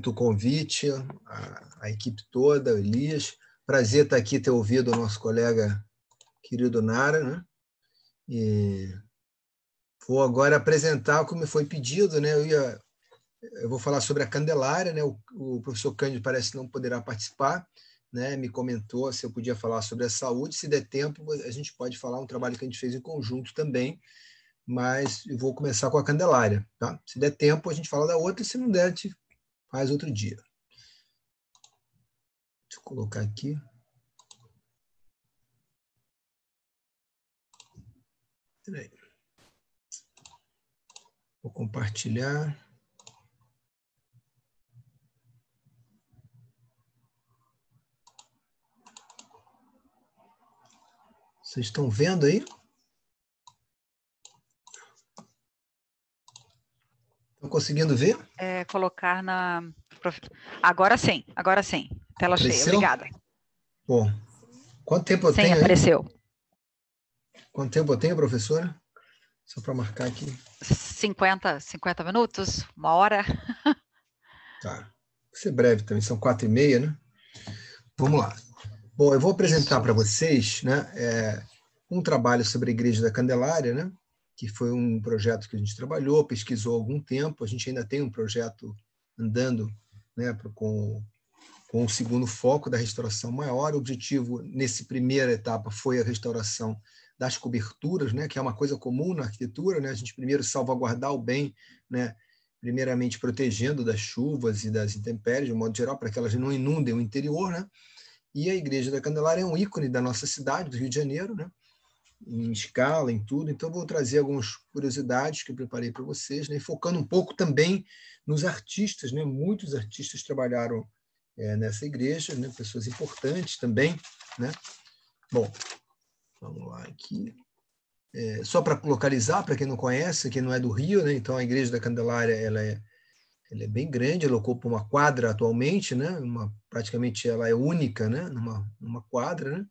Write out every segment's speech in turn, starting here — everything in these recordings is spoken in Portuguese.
muito o convite, a equipe toda, o Elias. Prazer estar aqui, ter ouvido o nosso colega querido Nara, né? E vou agora apresentar como foi pedido, né? Eu vou falar sobre a Candelária, né? O professor Cândido parece que não poderá participar, né? Me comentou se eu podia falar sobre a saúde. Se der tempo, a gente pode falar um trabalho que a gente fez em conjunto também, mas eu vou começar com a Candelária, tá? Se der tempo, a gente fala da outra, e se não der, a gente faz outro dia. Deixa eu colocar aqui. Peraí. Vou compartilhar. Vocês estão vendo aí? Estão conseguindo ver? Colocar na... Agora sim, agora sim. Tela cheia, Apareceu? obrigada. Bom, quanto tempo eu Sim, tenho aí? apareceu. Quanto tempo eu tenho, professora? Só para marcar aqui. 50 minutos? Uma hora? Tá. Vou ser breve também, são 4h30, né? Vamos lá. Bom, eu vou apresentar para vocês, né, um trabalho sobre a Igreja da Candelária, né, que foi um projeto que a gente trabalhou, pesquisou há algum tempo. A gente ainda tem um projeto andando, né, com o segundo foco da restauração maior. O objetivo, nessa primeira etapa, foi a restauração das coberturas, né, que é uma coisa comum na arquitetura, né, a gente primeiro salvaguardar o bem, né, primeiramente protegendo das chuvas e das intempéries, de um modo geral, para que elas não inundem o interior, né, e a Igreja da Candelária é um ícone da nossa cidade, do Rio de Janeiro, né, em escala, em tudo. Então, vou trazer algumas curiosidades que eu preparei para vocês, né, focando um pouco também nos artistas, né, muitos artistas trabalharam nessa igreja, né, pessoas importantes também, né. Bom, vamos lá aqui. Só para localizar, para quem não conhece, quem não é do Rio, né, então a Igreja da Candelária ela é bem grande, ela ocupa uma quadra atualmente, né, praticamente ela é única, né, numa quadra, né,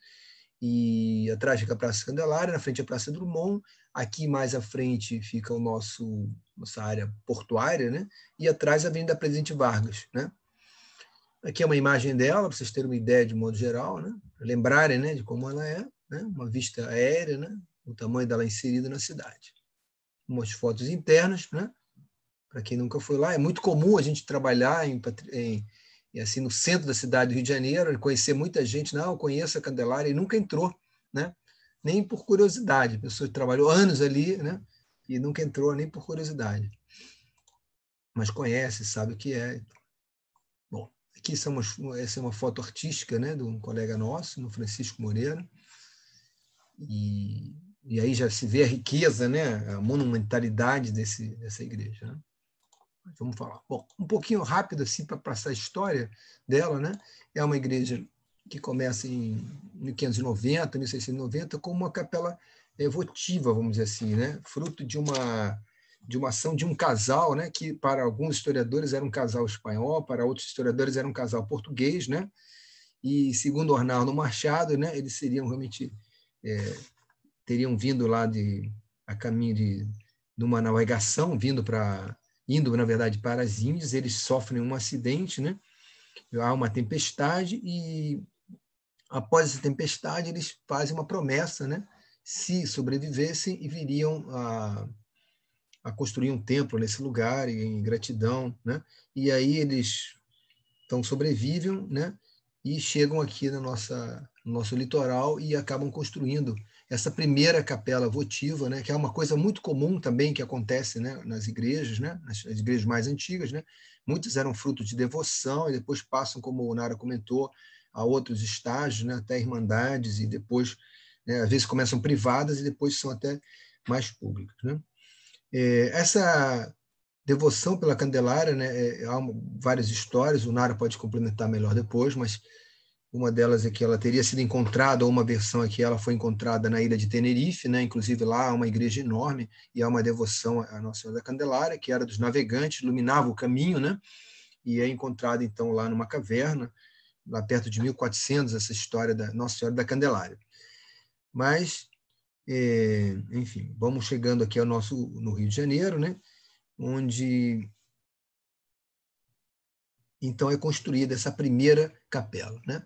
e atrás fica a Praça Candelária, na frente a Praça Drummond, aqui mais à frente fica nossa área portuária, né, e atrás a Avenida Presidente Vargas, né. Aqui é uma imagem dela, para vocês terem uma ideia de modo geral, né? Lembrarem, né, de como ela é, né? Uma vista aérea, né? O tamanho dela inserida na cidade. Umas fotos internas, né? Para quem nunca foi lá, é muito comum a gente trabalhar assim, no centro da cidade do Rio de Janeiro, conhecer muita gente. Não, eu conheço a Candelária, e nunca entrou, né? Nem por curiosidade. A pessoa trabalhou anos ali, né? E nunca entrou nem por curiosidade. Mas conhece, sabe o que é. Bom, aqui essa é uma foto artística, né, de um colega nosso, no Francisco Moreira, e aí já se vê a riqueza, né, a monumentalidade dessa igreja, né? Vamos falar. Bom, um pouquinho rápido assim para passar a história dela, né? É uma igreja que começa em 1590, 1690, como uma capela votiva, vamos dizer assim, né? Fruto de uma ação de um casal, né, que para alguns historiadores era um casal espanhol, para outros historiadores era um casal português, né, e segundo Arnaldo Machado, né, eles seriam realmente teriam vindo lá a caminho de uma navegação, indo na verdade para as Índias. Eles sofrem um acidente, né, há uma tempestade, e após essa tempestade eles fazem uma promessa, né, se sobrevivessem, e viriam a construir um templo nesse lugar, em gratidão, né? E aí eles sobrevivem, né? E chegam aqui no nosso litoral e acabam construindo essa primeira capela votiva, né? Que é uma coisa muito comum também que acontece, né, nas igrejas, né? Nas igrejas mais antigas, né? Muitas eram fruto de devoção e depois passam, como o Nara comentou, a outros estágios, né? Até irmandades, e depois, né, às vezes começam privadas e depois são até mais públicas, né? Essa devoção pela Candelária, né, há várias histórias, o Nara pode complementar melhor depois, mas uma delas é que ela teria sido encontrada, ou uma versão aqui, ela foi encontrada na ilha de Tenerife, né, inclusive lá há uma igreja enorme, e há uma devoção à Nossa Senhora da Candelária, que era dos navegantes, iluminava o caminho, né, e é encontrada então lá numa caverna, lá perto de 1400, essa história da Nossa Senhora da Candelária. Mas enfim, vamos chegando aqui no Rio de Janeiro, né, onde então é construída essa primeira capela, né?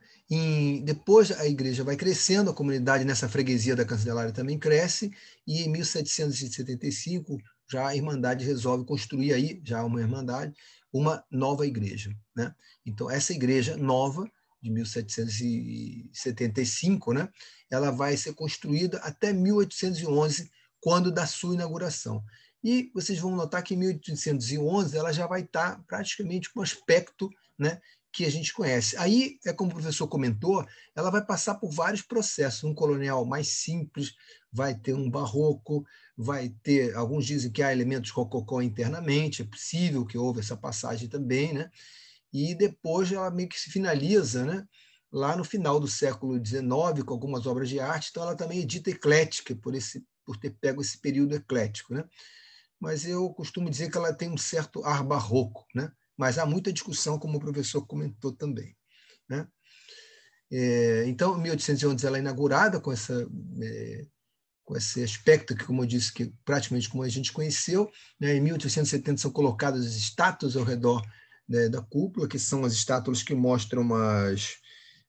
Depois a igreja vai crescendo, a comunidade nessa freguesia da Candelária também cresce, e em 1775 já a Irmandade resolve construir aí, já uma Irmandade, uma nova igreja, né? Então essa igreja nova, de 1775, né? Ela vai ser construída até 1811, quando da sua inauguração. E vocês vão notar que em 1811 ela já vai estar praticamente com o aspecto, né, que a gente conhece. Aí, como o professor comentou, ela vai passar por vários processos. Um colonial mais simples, vai ter um barroco, vai ter, alguns dizem que há elementos rococó internamente, é possível que houve essa passagem também, né? E depois ela meio que se finaliza, né, lá no final do século XIX, com algumas obras de arte, então ela também é dita eclética, por ter pego esse período eclético, né? Mas eu costumo dizer que ela tem um certo ar barroco, né? Mas há muita discussão, como o professor comentou também, né? Então, em 1811 ela é inaugurada com esse aspecto que, como eu disse, que praticamente como a gente conheceu, né? Em 1870 são colocadas as estátuas ao redor, né, da cúpula, que são as estátuas que mostram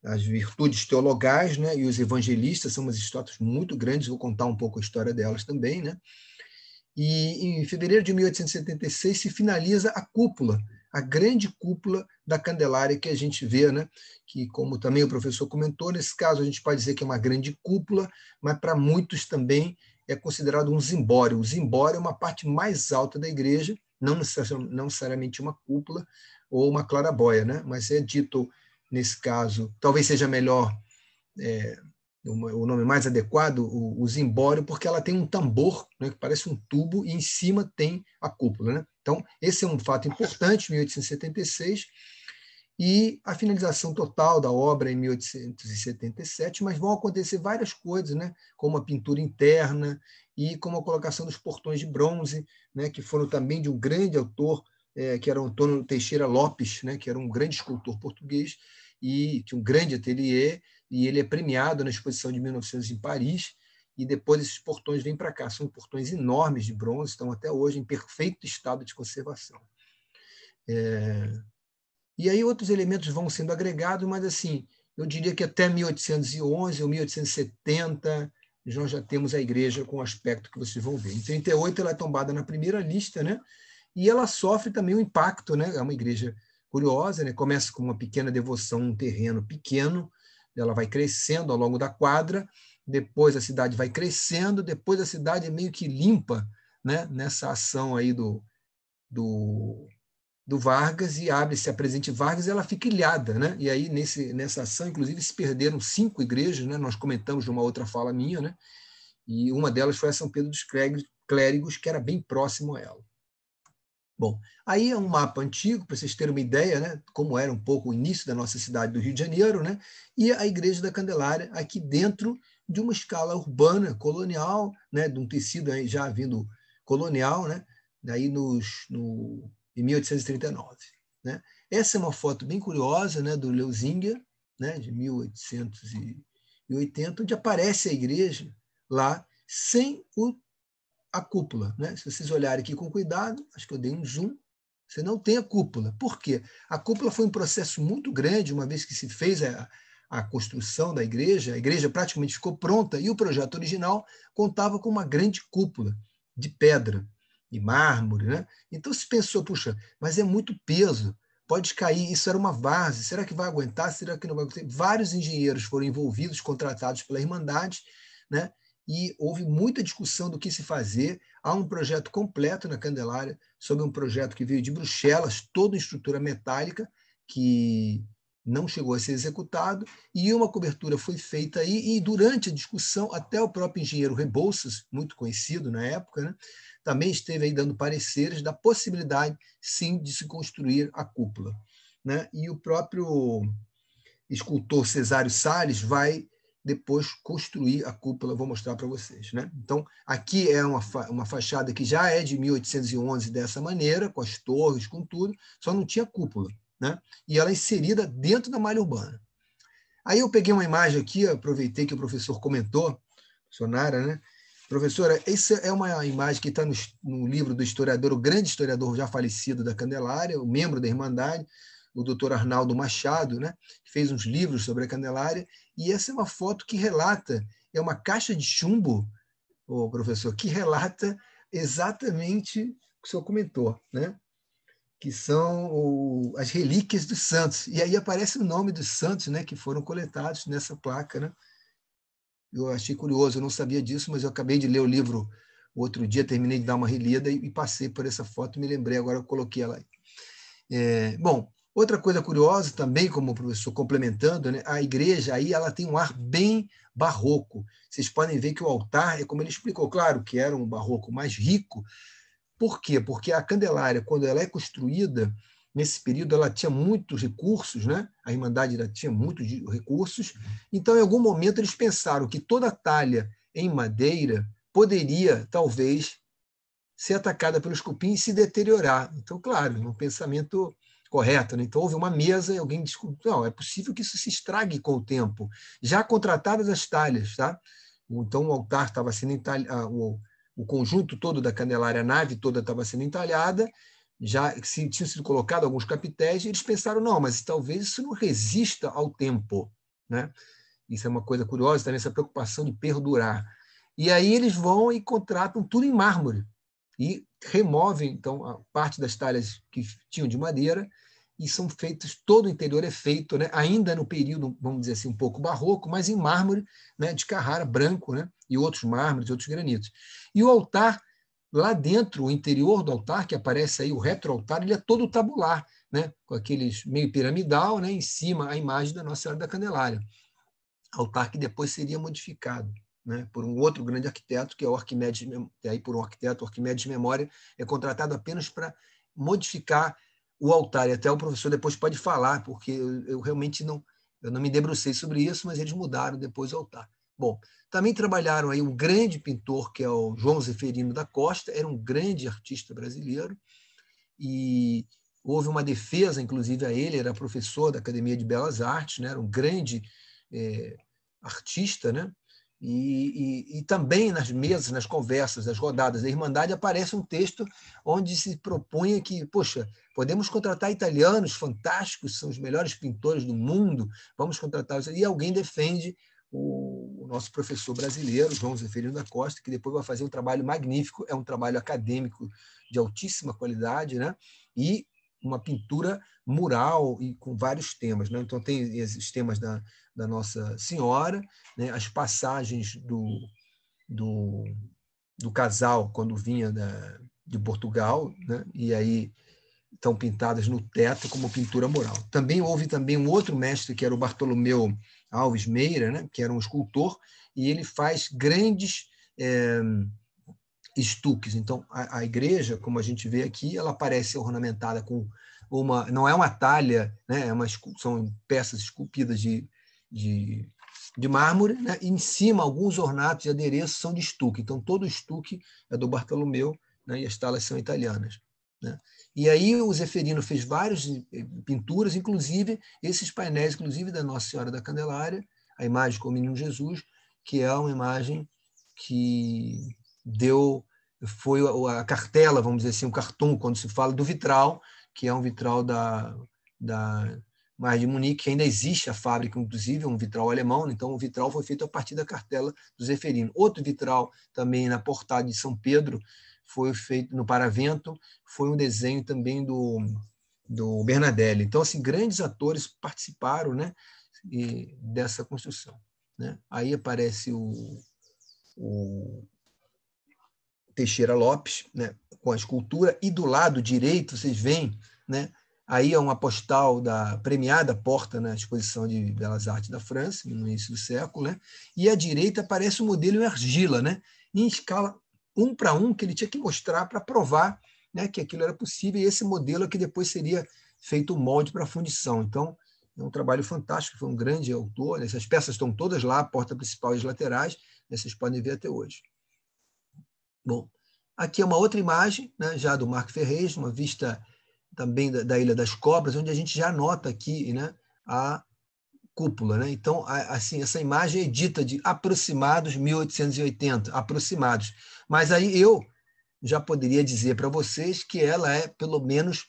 as virtudes teologais, né? E os evangelistas são umas estátuas muito grandes, vou contar um pouco a história delas também, né? E em fevereiro de 1876 se finaliza a cúpula, a grande cúpula da Candelária que a gente vê, né? Que, como também o professor comentou, nesse caso a gente pode dizer que é uma grande cúpula, mas para muitos também é considerado um zimbório. O zimbório é uma parte mais alta da igreja, não necessariamente uma cúpula ou uma claraboia, né? Mas é dito, nesse caso, talvez seja melhor o nome mais adequado, o zimbório, porque ela tem um tambor, né, que parece um tubo, e em cima tem a cúpula, né? Então, esse é um fato importante, 1876, e a finalização total da obra em 1877, mas vão acontecer várias coisas, né, como a pintura interna e como a colocação dos portões de bronze, né, que foram também de um grande autor, que era o Antônio Teixeira Lopes, né, que era um grande escultor português, e tinha um grande ateliê, e ele é premiado na exposição de 1900 em Paris, e depois esses portões vêm para cá. São portões enormes de bronze, estão até hoje em perfeito estado de conservação. E aí outros elementos vão sendo agregados, mas assim, eu diria que até 1811 ou 1870 nós já temos a igreja com o aspecto que vocês vão ver. Em 38 ela é tombada na primeira lista, né? E ela sofre também um impacto, né? É uma igreja curiosa, né? Começa com uma pequena devoção, um terreno pequeno, ela vai crescendo ao longo da quadra, depois a cidade vai crescendo, depois a cidade é meio que limpa, né? Nessa ação aí do Vargas, e abre-se a Presidente Vargas e ela fica ilhada, né? E aí nessa ação, inclusive, se perderam 5 igrejas, né? Nós comentamos numa outra fala minha, né? E uma delas foi a São Pedro dos Clérigos, que era bem próximo a ela. Bom, aí é um mapa antigo, para vocês terem uma ideia, né, como era um pouco o início da nossa cidade do Rio de Janeiro, né, e a Igreja da Candelária aqui dentro de uma escala urbana, colonial, né, de um tecido aí já vindo colonial, né, daí em 1839. Né. Essa é uma foto bem curiosa, né, do Leuzinger, né, de 1880, onde aparece a igreja lá sem a cúpula, né? Se vocês olharem aqui com cuidado, acho que eu dei um zoom, você não tem a cúpula. Por quê? A cúpula foi um processo muito grande, uma vez que se fez a construção da igreja, a igreja praticamente ficou pronta, e o projeto original contava com uma grande cúpula de pedra e mármore, né? Então se pensou, puxa, mas é muito peso, pode cair, isso era uma várzea, será que vai aguentar, será que não vai aguentar? Vários engenheiros foram envolvidos, contratados pela Irmandade, né? E houve muita discussão do que se fazer. Há um projeto completo na Candelária, sobre um projeto que veio de Bruxelas, todo em estrutura metálica, que não chegou a ser executado, e uma cobertura foi feita aí, e durante a discussão, até o próprio engenheiro Rebouças, muito conhecido na época, né, também esteve aí dando pareceres da possibilidade, sim, de se construir a cúpula. Né? E o próprio escultor Cesário Salles vai depois construir a cúpula, vou mostrar para vocês. Né? Então, aqui é uma fachada que já é de 1811 dessa maneira, com as torres, com tudo, só não tinha cúpula. Né? E ela é inserida dentro da malha urbana. Aí eu peguei uma imagem aqui, aproveitei que o professor comentou, Sonara, né? Professora, essa é uma imagem que está no livro do historiador, o grande historiador já falecido da Candelária, o membro da Irmandade, o doutor Arnaldo Machado, né, que fez uns livros sobre a Candelária, e essa é uma foto que relata, é uma caixa de chumbo, o professor, que relata exatamente o que o senhor comentou, né? Que são as relíquias dos santos. E aí aparece o nome dos santos, né, que foram coletados nessa placa, né? Eu achei curioso, eu não sabia disso, mas eu acabei de ler o livro outro dia, terminei de dar uma relida e passei por essa foto, me lembrei, agora eu coloquei ela aí. Bom, outra coisa curiosa também, como o professor complementando, né, a igreja aí ela tem um ar bem barroco. Vocês podem ver que o altar, é como ele explicou, claro que era um barroco mais rico. Por quê? Porque a Candelária, quando ela é construída, nesse período ela tinha muitos recursos, né? A Irmandade ela tinha muitos recursos, então em algum momento eles pensaram que toda a talha em madeira poderia, talvez, ser atacada pelos cupins e se deteriorar. Então, claro, um pensamento correto, né? Então houve uma mesa e alguém descobriu, não, é possível que isso se estrague com o tempo. Já contratadas as talhas, tá? Então o altar estava sendo entalhado, o conjunto todo da Candelária, a nave toda estava sendo entalhada, já tinham sido colocados alguns capitéis, e eles pensaram, não, mas talvez isso não resista ao tempo, né? Isso é uma coisa curiosa, também essa preocupação de perdurar. E aí eles vão e contratam tudo em mármore, e removem, então, a parte das talhas que tinham de madeira, e são feitos, todo o interior é feito, né, ainda no período, vamos dizer assim, um pouco barroco, mas em mármore, né, de Carrara, branco, né, e outros mármores, outros granitos. E o altar, lá dentro, o interior do altar, que aparece aí, o retroaltar, ele é todo tabular, né, com aqueles meio piramidal, né, em cima a imagem da Nossa Senhora da Candelária. Altar que depois seria modificado, né, por um outro grande arquiteto, que é o Arquimedes, e aí por um arquiteto, o Arquimedes Memória, é contratado apenas para modificar o altar, e até o professor depois pode falar, porque eu realmente não me debrucei sobre isso, mas eles mudaram depois o altar. Bom, também trabalharam aí um grande pintor, que é o João Zeferino da Costa, era um grande artista brasileiro, e houve uma defesa, inclusive, a ele, era professor da Academia de Belas Artes, né, era um grande artista, né? E também nas mesas, nas conversas, nas rodadas da Irmandade, aparece um texto onde se propunha que, poxa, podemos contratar italianos fantásticos, são os melhores pintores do mundo, vamos contratar. E alguém defende o nosso professor brasileiro, João Zeferino da Costa, que depois vai fazer um trabalho magnífico, é um trabalho acadêmico de altíssima qualidade, né? E uma pintura mural e com vários temas, né? Então tem esses temas da Nossa Senhora, né? As passagens do casal quando vinha de Portugal, né? E aí estão pintadas no teto como pintura mural. Também houve também um outro mestre, que era o Bartolomeu Alves Meira, né? Que era um escultor, e ele faz grandes estuques. Então, a igreja, como a gente vê aqui, ela parece ornamentada com não é uma talha, né? São peças esculpidas de mármore, né? E em cima, alguns ornatos e adereços são de estuque. Então, todo o estuque é do Bartolomeu, né? E as talas são italianas, né? E aí o Zeferino fez várias pinturas, inclusive esses painéis, inclusive da Nossa Senhora da Candelária, a imagem com o Menino Jesus, que é uma imagem que foi a cartela, vamos dizer assim, o cartoon, quando se fala do vitral, que é um vitral da Mar de Munique, que ainda existe a fábrica, inclusive, um vitral alemão, então o vitral foi feito a partir da cartela do Zeferino. Outro vitral também na portada de São Pedro, foi feito no Paravento, foi um desenho também do Bernadelli. Então, assim, grandes atores participaram, né, dessa construção, né? Aí aparece o Teixeira Lopes, né, com a escultura, e do lado direito, vocês veem, né, aí é uma postal da premiada Porta na Exposição de Belas Artes da França, no início do século, né, e à direita aparece o modelo em argila, né, em escala 1:1, que ele tinha que mostrar para provar, né, que aquilo era possível, e esse modelo é que depois seria feito o molde para a fundição. Então, é um trabalho fantástico, foi um grande autor, né, essas peças estão todas lá, a porta principal e as laterais, né, vocês podem ver até hoje. Bom, aqui é uma outra imagem, né, já do Marco Ferrez, uma vista também da Ilha das Cobras, onde a gente já nota aqui, né, a cúpula, né? Então, assim, essa imagem é dita de aproximados 1880, aproximados. Mas aí eu já poderia dizer para vocês que ela é, pelo menos,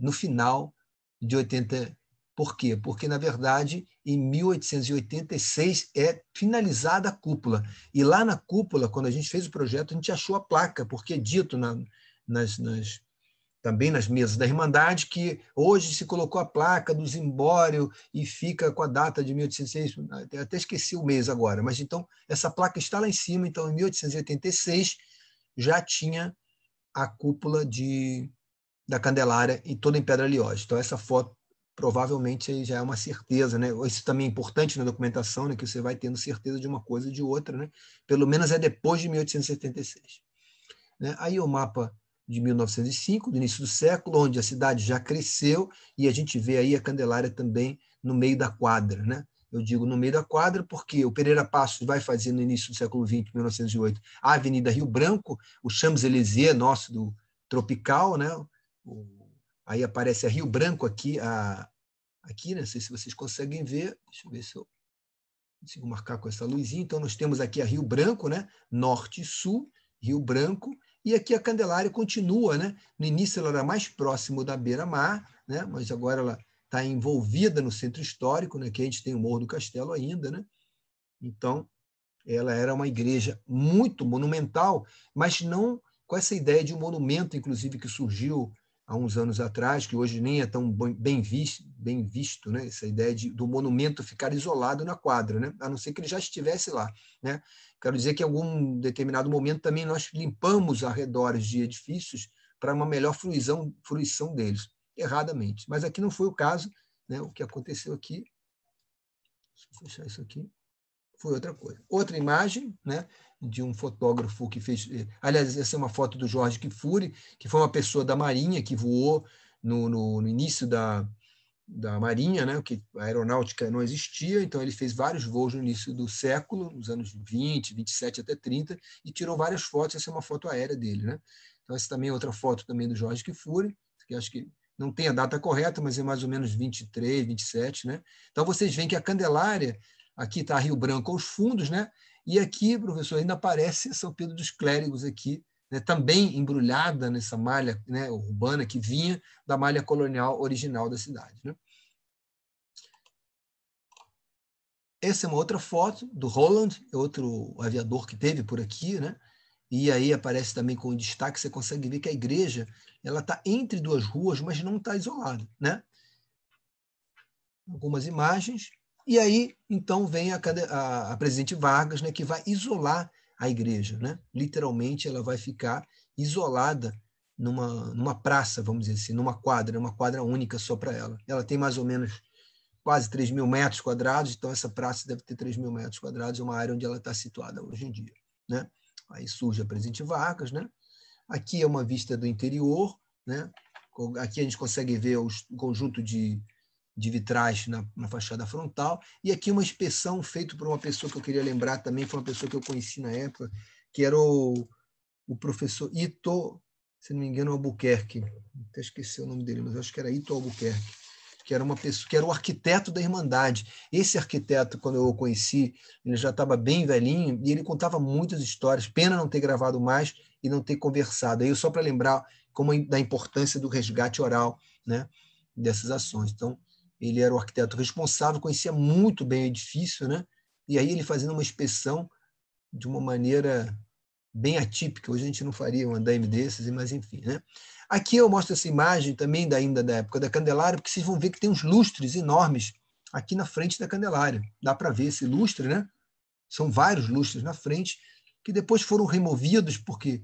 no final de 80. Por quê? Porque, na verdade, em 1886 é finalizada a cúpula. E lá na cúpula, quando a gente fez o projeto, a gente achou a placa, porque é dito também nas mesas da Irmandade que hoje se colocou a placa do zimbório e fica com a data de 1806, até esqueci o mês agora, mas então essa placa está lá em cima, então em 1886 já tinha a cúpula da Candelária e toda em pedra liose. Então essa foto provavelmente já é uma certeza, né? Isso também é importante na documentação, né? Que você vai tendo certeza de uma coisa ou de outra, né? Pelo menos é depois de 1876. Né? Aí o mapa de 1905, do início do século, onde a cidade já cresceu e a gente vê aí a Candelária também no meio da quadra, né? Eu digo no meio da quadra porque o Pereira Passos vai fazer no início do século XX, 1908, a Avenida Rio Branco, o Champs-Élysées nosso do tropical, né? Aí aparece a Rio Branco aqui, aqui, não sei se vocês conseguem ver, deixa eu ver se eu consigo marcar com essa luzinha. Então, nós temos aqui a Rio Branco, né? Norte e Sul, Rio Branco, e aqui a Candelária continua, né? No início ela era mais próximo da beira-mar, né? Mas agora ela está envolvida no centro histórico, né? Que a gente tem o Morro do Castelo ainda, né? Então, ela era uma igreja muito monumental, mas não com essa ideia de um monumento, inclusive, que surgiu há uns anos atrás, que hoje nem é tão bem visto, né? Essa ideia do monumento ficar isolado na quadra, né? A não ser que ele já estivesse lá. Né? Quero dizer que em algum determinado momento também nós limpamos arredores de edifícios para uma melhor fruição deles, erradamente. Mas aqui não foi o caso, né? O que aconteceu aqui, deixa eu fechar isso aqui, foi outra coisa. Outra imagem, né, de um fotógrafo que fez... Aliás, essa é uma foto do Jorge Kfouri, que foi uma pessoa da Marinha que voou no início da Marinha, né, que a aeronáutica não existia, então ele fez vários voos no início do século, nos anos 20, 27 até 30, e tirou várias fotos. Essa é uma foto aérea dele. Né? Então, essa também é outra foto também do Jorge Kfouri, que acho que não tem a data correta, mas é mais ou menos 23, 27. Né? Então, vocês veem que a Candelária... Aqui está Rio Branco aos fundos, né? E aqui, professor, ainda aparece São Pedro dos Clérigos aqui, né? Também embrulhada nessa malha, né, urbana que vinha da malha colonial original da cidade. Né? Essa é uma outra foto do Roland, outro aviador que teve por aqui, né? E aí aparece também com destaque, você consegue ver que a igreja ela está entre duas ruas, mas não está isolada. Né? Algumas imagens. E aí, então, vem a Presidente Vargas, né, que vai isolar a igreja. Né? Literalmente, ela vai ficar isolada numa praça, vamos dizer assim, numa quadra única só para ela. Ela tem mais ou menos quase 3.000 metros quadrados, então essa praça deve ter 3.000 metros quadrados, é uma área onde ela está situada hoje em dia. Né? Aí surge a Presidente Vargas. Né? Aqui é uma vista do interior. Né? Aqui a gente consegue ver o conjunto de vitrais na fachada frontal, e aqui uma inspeção feita por uma pessoa que eu queria lembrar também, foi uma pessoa que eu conheci na época, que era o professor Ito, se não me engano, Albuquerque, até esqueci o nome dele, mas acho que era Ito Albuquerque, que era uma pessoa, que era o arquiteto da Irmandade. Esse arquiteto, quando eu o conheci, ele já estava bem velhinho, e ele contava muitas histórias, pena não ter gravado mais e não ter conversado. Aí só para lembrar da importância do resgate oral, né, dessas ações. Então, ele era o arquiteto responsável, conhecia muito bem o edifício, né? E aí ele fazendo uma inspeção de uma maneira bem atípica. Hoje a gente não faria um andaime desses, mas enfim. Né? Aqui eu mostro essa imagem também ainda da época da Candelária, porque vocês vão ver que tem uns lustres enormes aqui na frente da Candelária. Dá para ver esse lustre, né? São vários lustres na frente, que depois foram removidos, porque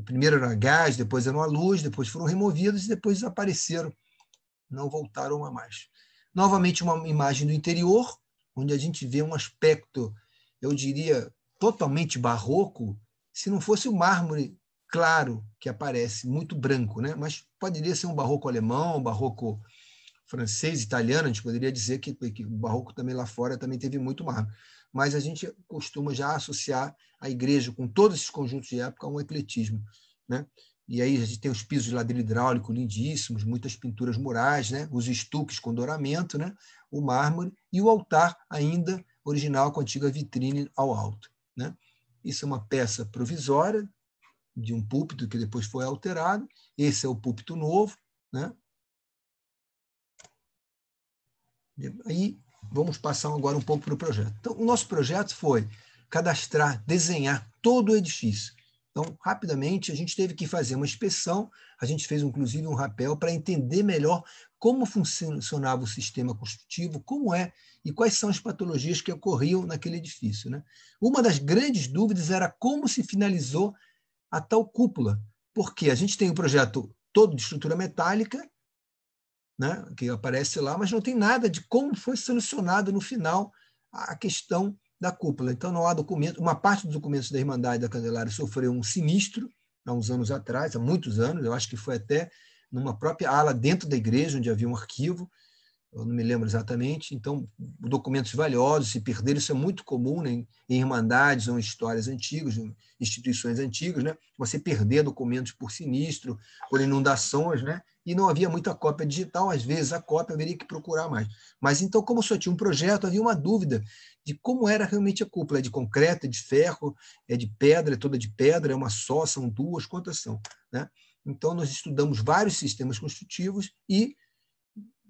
primeiro era gás, depois era uma luz, depois foram removidos e depois desapareceram. Não voltaram a mais. Novamente, uma imagem do interior, onde a gente vê um aspecto, eu diria, totalmente barroco, se não fosse o mármore claro que aparece, muito branco, né? Mas poderia ser um barroco alemão, um barroco francês, italiano, a gente poderia dizer que o barroco também lá fora também teve muito mármore. Mas a gente costuma já associar a igreja, com todos esses conjuntos de época, a um ecletismo. Né? E aí a gente tem os pisos de ladrilho hidráulico lindíssimos, muitas pinturas murais, né? Os estuques com douramento, né? O mármore e o altar ainda original com a antiga vitrine ao alto. Né? Isso é uma peça provisória de um púlpito que depois foi alterado. Esse é o púlpito novo. Né? Aí vamos passar agora um pouco para o projeto. Então, o nosso projeto foi cadastrar, desenhar todo o edifício. Então, rapidamente, a gente teve que fazer uma inspeção, a gente fez, inclusive, um rapel para entender melhor como funcionava o sistema construtivo, como é e quais são as patologias que ocorriam naquele edifício, né? Uma das grandes dúvidas era como se finalizou a tal cúpula, porque a gente tem um projeto todo de estrutura metálica, né, que aparece lá, mas não tem nada de como foi solucionado no final a questão da cúpula. Então, não há documento. Uma parte dos documentos da Irmandade da Candelária sofreu um sinistro há uns anos atrás, há muitos anos, eu acho que foi até numa própria ala dentro da igreja, onde havia um arquivo, eu não me lembro exatamente. Então, documentos valiosos se perderam, isso é muito comum, né, em irmandades ou em histórias antigas, em instituições antigas, né, você perder documentos por sinistro, por inundações, né, e não havia muita cópia digital, às vezes a cópia haveria que procurar mais. Mas então, como só tinha um projeto, havia uma dúvida de como era realmente a cúpula, é de concreto, é de ferro, é de pedra, é toda de pedra, é uma só, são duas, quantas são, né? Então, nós estudamos vários sistemas construtivos e,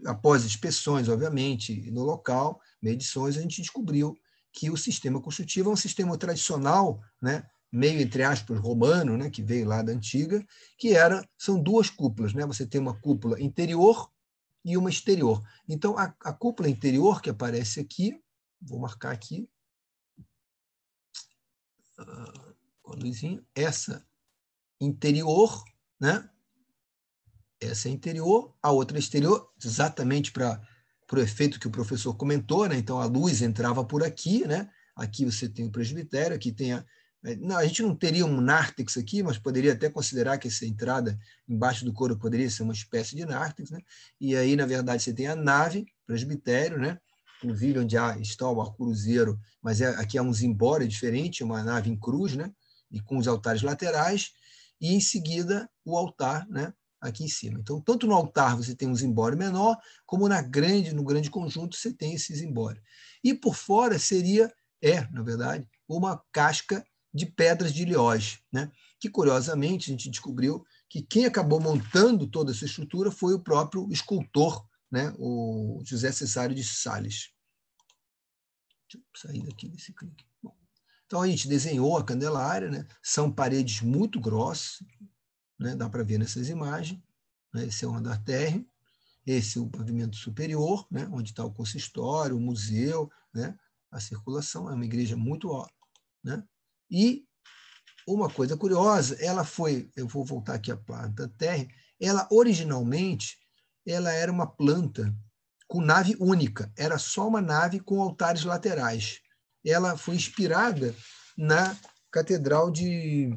após inspeções, obviamente, no local, medições, a gente descobriu que o sistema construtivo é um sistema tradicional, né, meio, entre aspas, romano, né, que veio lá da antiga, que são duas cúpulas, né? Você tem uma cúpula interior e uma exterior. Então, a cúpula interior que aparece aqui, vou marcar aqui, com a luzinha, essa interior, né? Essa é interior, a outra é exterior, exatamente para o efeito que o professor comentou, né? Então a luz entrava por aqui, né? Aqui você tem o presbitério, aqui tem a gente não teria um nártex aqui, mas poderia até considerar que essa entrada embaixo do coro poderia ser uma espécie de nártex, né? E aí, na verdade, você tem a nave, presbitério, né? Inclusive onde está o arcuruzeiro, mas aqui é um zimbório diferente, uma nave em cruz, né? E com os altares laterais, e em seguida o altar, né? Aqui em cima. Então, tanto no altar você tem um zimbório menor, como no grande conjunto você tem esse zimbório. E por fora na verdade, uma casca de pedras de Ilhós, né? Que, curiosamente, a gente descobriu que quem acabou montando toda essa estrutura foi o próprio escultor, né? O José Cesário de Sales. Deixa eu sair daqui desse clique. Bom, então, a gente desenhou a Candelária, né? São paredes muito grossas, né? Dá para ver nessas imagens, né? Esse é o andar térreo, esse é o pavimento superior, né? Onde está o consistório, o museu, né? A circulação, é uma igreja muito alta, né? E uma coisa curiosa, eu vou voltar aqui à planta térrea, ela originalmente era uma planta com nave única, era só uma nave com altares laterais. Ela foi inspirada na Catedral de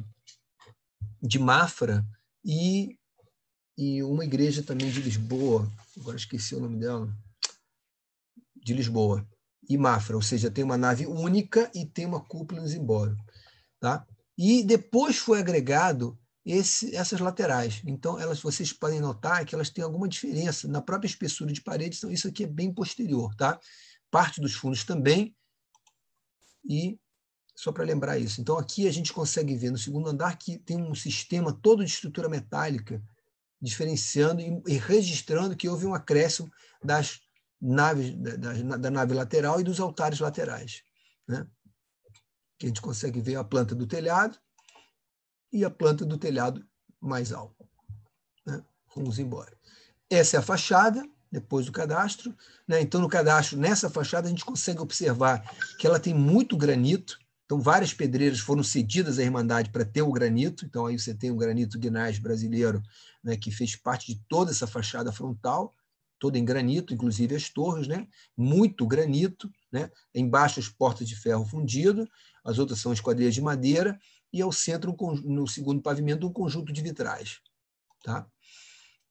Mafra e uma igreja também de Lisboa, agora esqueci o nome dela, de Lisboa, e Mafra, ou seja, tem uma nave única e tem uma cúpula no zimbório, tá? E depois foi agregado essas laterais. Então, vocês podem notar que elas têm alguma diferença na própria espessura de parede, então isso aqui é bem posterior, tá? Parte dos fundos também, e só para lembrar isso. Então, aqui a gente consegue ver no segundo andar que tem um sistema todo de estrutura metálica, diferenciando e registrando que houve um acréscimo das naves, da nave lateral e dos altares laterais, né? Que a gente consegue ver a planta do telhado e a planta do telhado mais alto, né? Vamos embora. Essa é a fachada, depois do cadastro, né? Então, no cadastro, nessa fachada, a gente consegue observar que ela tem muito granito. Então, várias pedreiras foram cedidas à Irmandade para ter o granito. Então, aí você tem o granito Guinás brasileiro, né, que fez parte de toda essa fachada frontal, toda em granito, inclusive as torres, né? Muito granito, né? Embaixo as portas de ferro fundido, as outras são esquadrias de madeira, e ao centro, no segundo pavimento, um conjunto de vitrais, tá?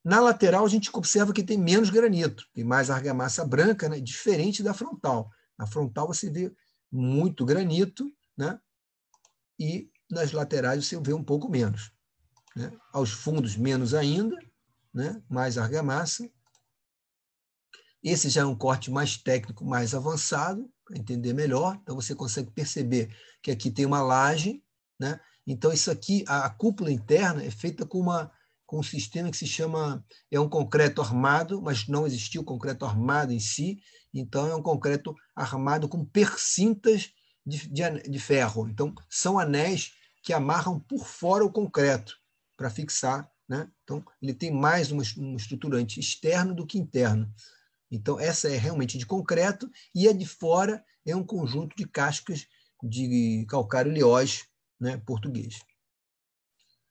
Na lateral, a gente observa que tem menos granito, tem mais argamassa branca, né? Diferente da frontal. Na frontal, você vê muito granito, né? E nas laterais você vê um pouco menos, né? Aos fundos, menos ainda, né? Mais argamassa. Esse já é um corte mais técnico, mais avançado, para entender melhor. Então, você consegue perceber que aqui tem uma laje, né? Então, isso aqui, a cúpula interna é feita com um sistema que se chama, é um concreto armado, mas não existiu concreto armado em si, Então, é um concreto armado com percintas de ferro. Então, são anéis que amarram por fora o concreto para fixar, né? Então, ele tem mais um estruturante externo do que interno. Então, essa é realmente de concreto e a de fora é um conjunto de cascas de calcário liós, né, português.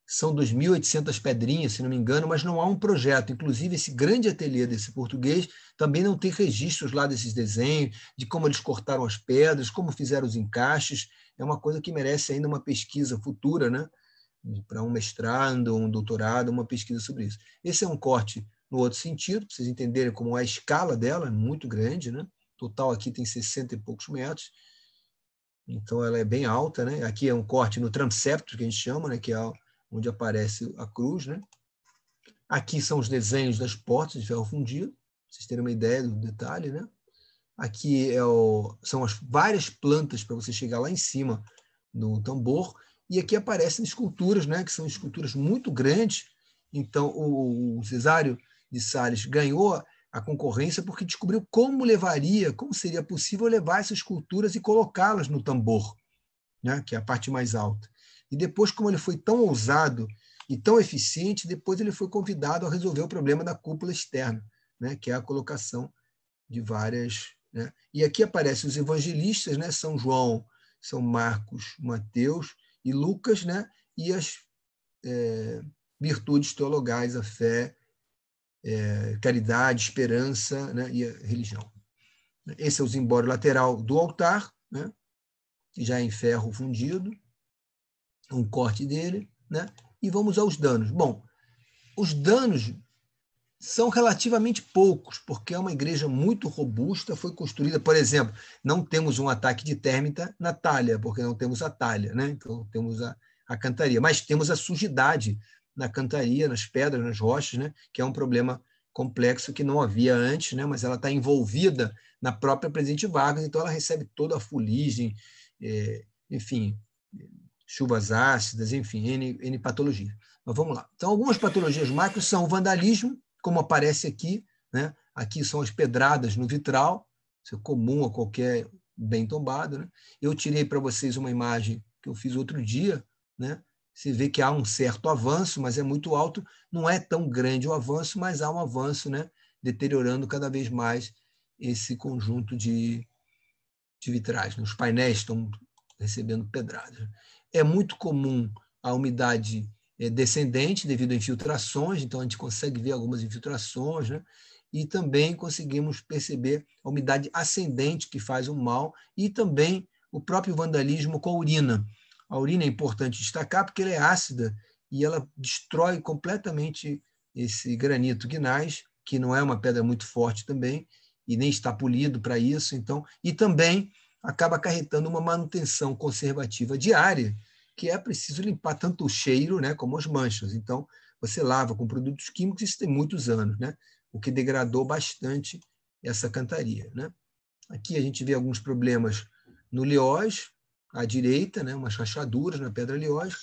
São 2.800 pedrinhas, se não me engano, mas não há um projeto. Inclusive, esse grande ateliê desse português também não tem registros lá desses desenhos, de como eles cortaram as pedras, como fizeram os encaixes. É uma coisa que merece ainda uma pesquisa futura, né? Para um mestrado, um doutorado, uma pesquisa sobre isso. Esse é um corte no outro sentido, para vocês entenderem como é a escala dela, é muito grande, né? Total aqui tem 60 e poucos metros, então ela é bem alta, né? Aqui é um corte no transepto, que a gente chama, né? Que é onde aparece a cruz, né? Aqui são os desenhos das portas de ferro fundido, para vocês terem uma ideia do detalhe, né? Aqui são as várias plantas para você chegar lá em cima do tambor, e aqui aparecem esculturas, né, que são esculturas muito grandes. Então, o Cesário de Sales ganhou a concorrência porque descobriu como seria possível levar essas esculturas e colocá-las no tambor, né, que é a parte mais alta. E depois, como ele foi tão ousado e tão eficiente, depois ele foi convidado a resolver o problema da cúpula externa, né, que é a colocação de várias... Né? E aqui aparecem os evangelistas, né, São João, São Marcos, Mateus e Lucas, né, e as virtudes teologais, a fé, caridade, esperança, né, e a religião. Esse é o zimbório lateral do altar, né, que já é em ferro fundido, um corte dele, né, e vamos aos danos. Bom, os danos são relativamente poucos, porque é uma igreja muito robusta, foi construída, por exemplo, não temos um ataque de térmita na talha, porque não temos a talha, né? Então temos a cantaria, mas temos a sujidade na cantaria, nas pedras, nas rochas, né? Que é um problema complexo que não havia antes, né? Mas ela está envolvida na própria Presidente Vargas, então ela recebe toda a fuligem, enfim, chuvas ácidas, enfim, N patologia. Mas vamos lá. Então, algumas patologias macro são o vandalismo, como aparece aqui, né? Aqui são as pedradas no vitral, isso é comum a qualquer bem tombado, né? Eu tirei para vocês uma imagem que eu fiz outro dia, né? Você vê que há um certo avanço, mas é muito alto, não é tão grande o avanço, mas há um avanço, né? Deteriorando cada vez mais esse conjunto de vitrais. Os painéis estão recebendo pedradas. É muito comum a umidade descendente devido a infiltrações, então a gente consegue ver algumas infiltrações, né? E também conseguimos perceber a umidade ascendente que faz um mal e também o próprio vandalismo com a urina. A urina é importante destacar porque ela é ácida e ela destrói completamente esse granito gnais, que não é uma pedra muito forte também, e nem está polido para isso, então, e também acaba acarretando uma manutenção conservativa diária, que é preciso limpar tanto o cheiro, né, como as manchas. Então, você lava com produtos químicos, isso tem muitos anos, né, o que degradou bastante essa cantaria, né. Aqui a gente vê alguns problemas no liós, à direita, né, umas rachaduras na pedra liós,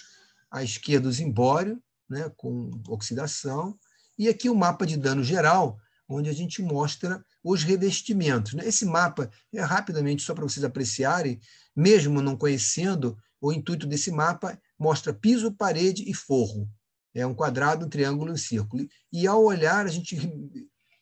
à esquerda o zimbório, né, com oxidação, e aqui o mapa de dano geral, onde a gente mostra os revestimentos. Esse mapa é rapidamente só para vocês apreciarem, mesmo não conhecendo, o intuito desse mapa mostra piso, parede e forro. É um quadrado, um triângulo e um círculo. E ao olhar, a gente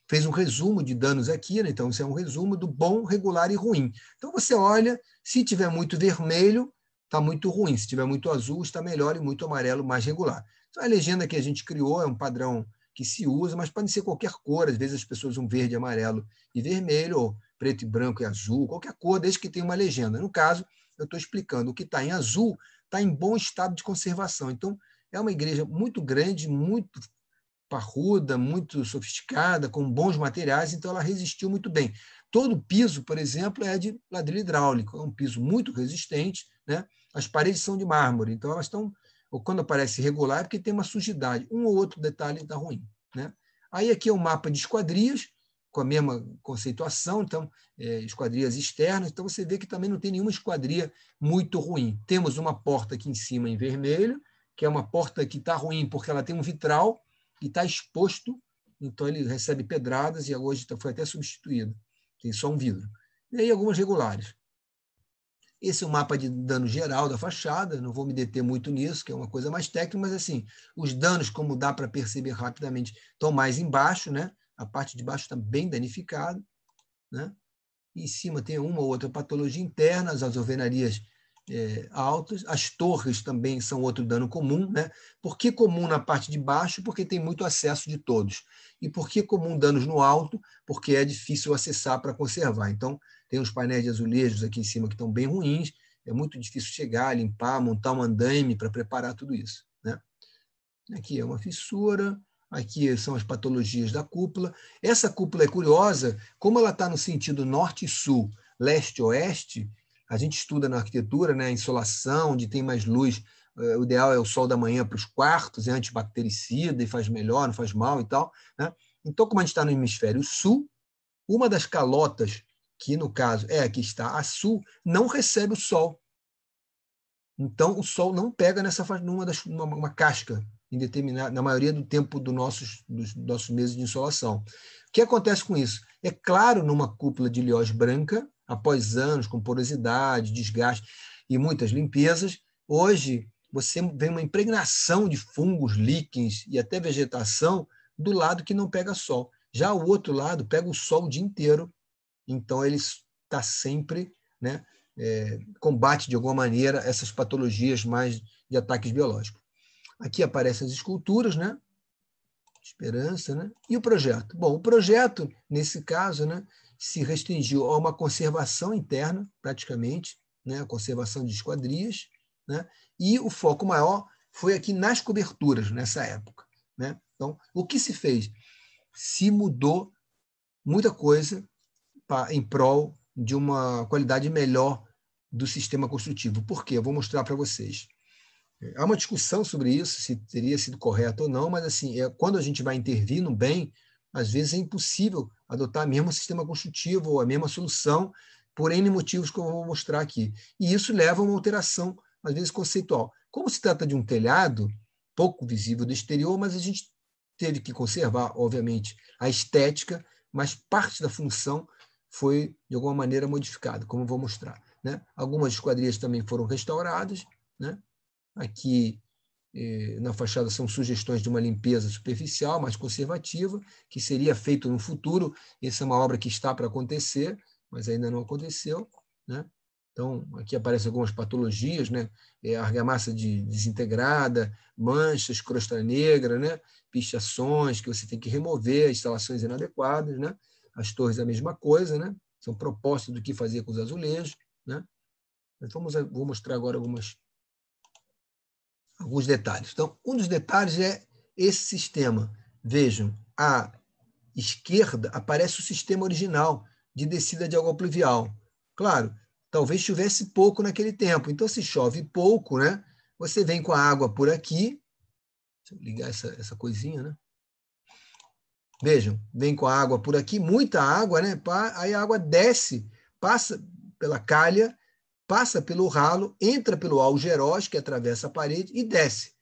fez um resumo de danos aqui, né? Então isso é um resumo do bom, regular e ruim. Então você olha, se tiver muito vermelho, está muito ruim, se tiver muito azul, está melhor, e muito amarelo, mais regular. Então a legenda que a gente criou é um padrão que se usa, mas pode ser qualquer cor, às vezes as pessoas usam verde, amarelo e vermelho, ou preto e branco e azul, qualquer cor, desde que tenha uma legenda. No caso, eu estou explicando, o que está em azul está em bom estado de conservação. Então, é uma igreja muito grande, muito parruda, muito sofisticada, com bons materiais, então ela resistiu muito bem. Todo o piso, por exemplo, é de ladrilho hidráulico, é um piso muito resistente, né? As paredes são de mármore, então elas estão, ou quando aparece irregular, é porque tem uma sujidade, um ou outro detalhe está ruim, né? Aí aqui é um mapa de esquadrias, com a mesma conceituação, então, esquadrias externas, então você vê que também não tem nenhuma esquadria muito ruim. Temos uma porta aqui em cima em vermelho, que é uma porta que está ruim porque ela tem um vitral e está exposto, então ele recebe pedradas e hoje foi até substituído. tem só um vidro. E aí algumas regulares. Esse é o mapa de dano geral da fachada, não vou me deter muito nisso, que é uma coisa mais técnica, mas assim, os danos, como dá para perceber rapidamente, estão mais embaixo, né? A parte de baixo está bem danificada, né? E em cima tem uma ou outra patologia interna, as alvenarias altas, as torres também são outro dano comum, né? Por que comum na parte de baixo? Porque tem muito acesso de todos. E por que comum danos no alto? Porque é difícil acessar para conservar. Então, tem uns painéis de azulejos aqui em cima que estão bem ruins, é muito difícil chegar, limpar, montar um andaime para preparar tudo isso, né? Aqui é uma fissura, aqui são as patologias da cúpula. Essa cúpula é curiosa, como ela está no sentido norte e sul, leste e oeste, a gente estuda na arquitetura, né, a insolação, onde tem mais luz, o ideal é o sol da manhã para os quartos, é antibactericida e faz melhor, não faz mal e tal, né? Então, como a gente está no hemisfério sul, uma das calotas, que no caso é a que está a sul, não recebe o sol. Então, o sol não pega numa casca, na maioria do tempo dos nossos meses de insolação. O que acontece com isso? É claro, numa cúpula de liós branca, após anos com porosidade, desgaste e muitas limpezas, hoje você vê uma impregnação de fungos, líquens e até vegetação do lado que não pega sol. Já o outro lado pega o sol o dia inteiro, então ele está sempre, né, combate de alguma maneira essas patologias mais de ataques biológicos. Aqui aparecem as esculturas, né? Esperança, né? E o projeto? Bom, o projeto, nesse caso, né, se restringiu a uma conservação interna, praticamente, né, a conservação de esquadrias, né? E o foco maior foi aqui nas coberturas, nessa época, né? Então, o que se fez? Se mudou muita coisa em prol de uma qualidade melhor do sistema construtivo. Por quê? Eu vou mostrar para vocês. Há uma discussão sobre isso, se teria sido correto ou não, mas assim, quando a gente vai intervir no bem, às vezes é impossível adotar o mesmo sistema construtivo ou a mesma solução, por N motivos que eu vou mostrar aqui. E isso leva a uma alteração, às vezes, conceitual. Como se trata de um telhado, pouco visível do exterior, mas a gente teve que conservar, obviamente, a estética, mas parte da função foi, de alguma maneira, modificada, como eu vou mostrar, né? Algumas esquadrias também foram restauradas, né? Aqui na fachada são sugestões de uma limpeza superficial, mais conservativa, que seria feito no futuro. Essa é uma obra que está para acontecer, mas ainda não aconteceu, né? Então, aqui aparecem algumas patologias, né? Argamassa desintegrada, manchas, crosta negra, né? Pichações que você tem que remover, instalações inadequadas, né? As torres é a mesma coisa, né? São propostas do que fazer com os azulejos, né? Mas vou mostrar agora alguns detalhes. Então, um dos detalhes é esse sistema. Vejam, à esquerda aparece o sistema original de descida de água pluvial. Claro, talvez chovesse pouco naquele tempo. Então, se chove pouco, né, você vem com a água por aqui. Deixa eu ligar essa coisinha, né? Vejam, vem com a água por aqui, muita água, né? Aí a água desce, passa pela calha, passa pelo ralo, entra pelo algeroz, que atravessa a parede, e desce.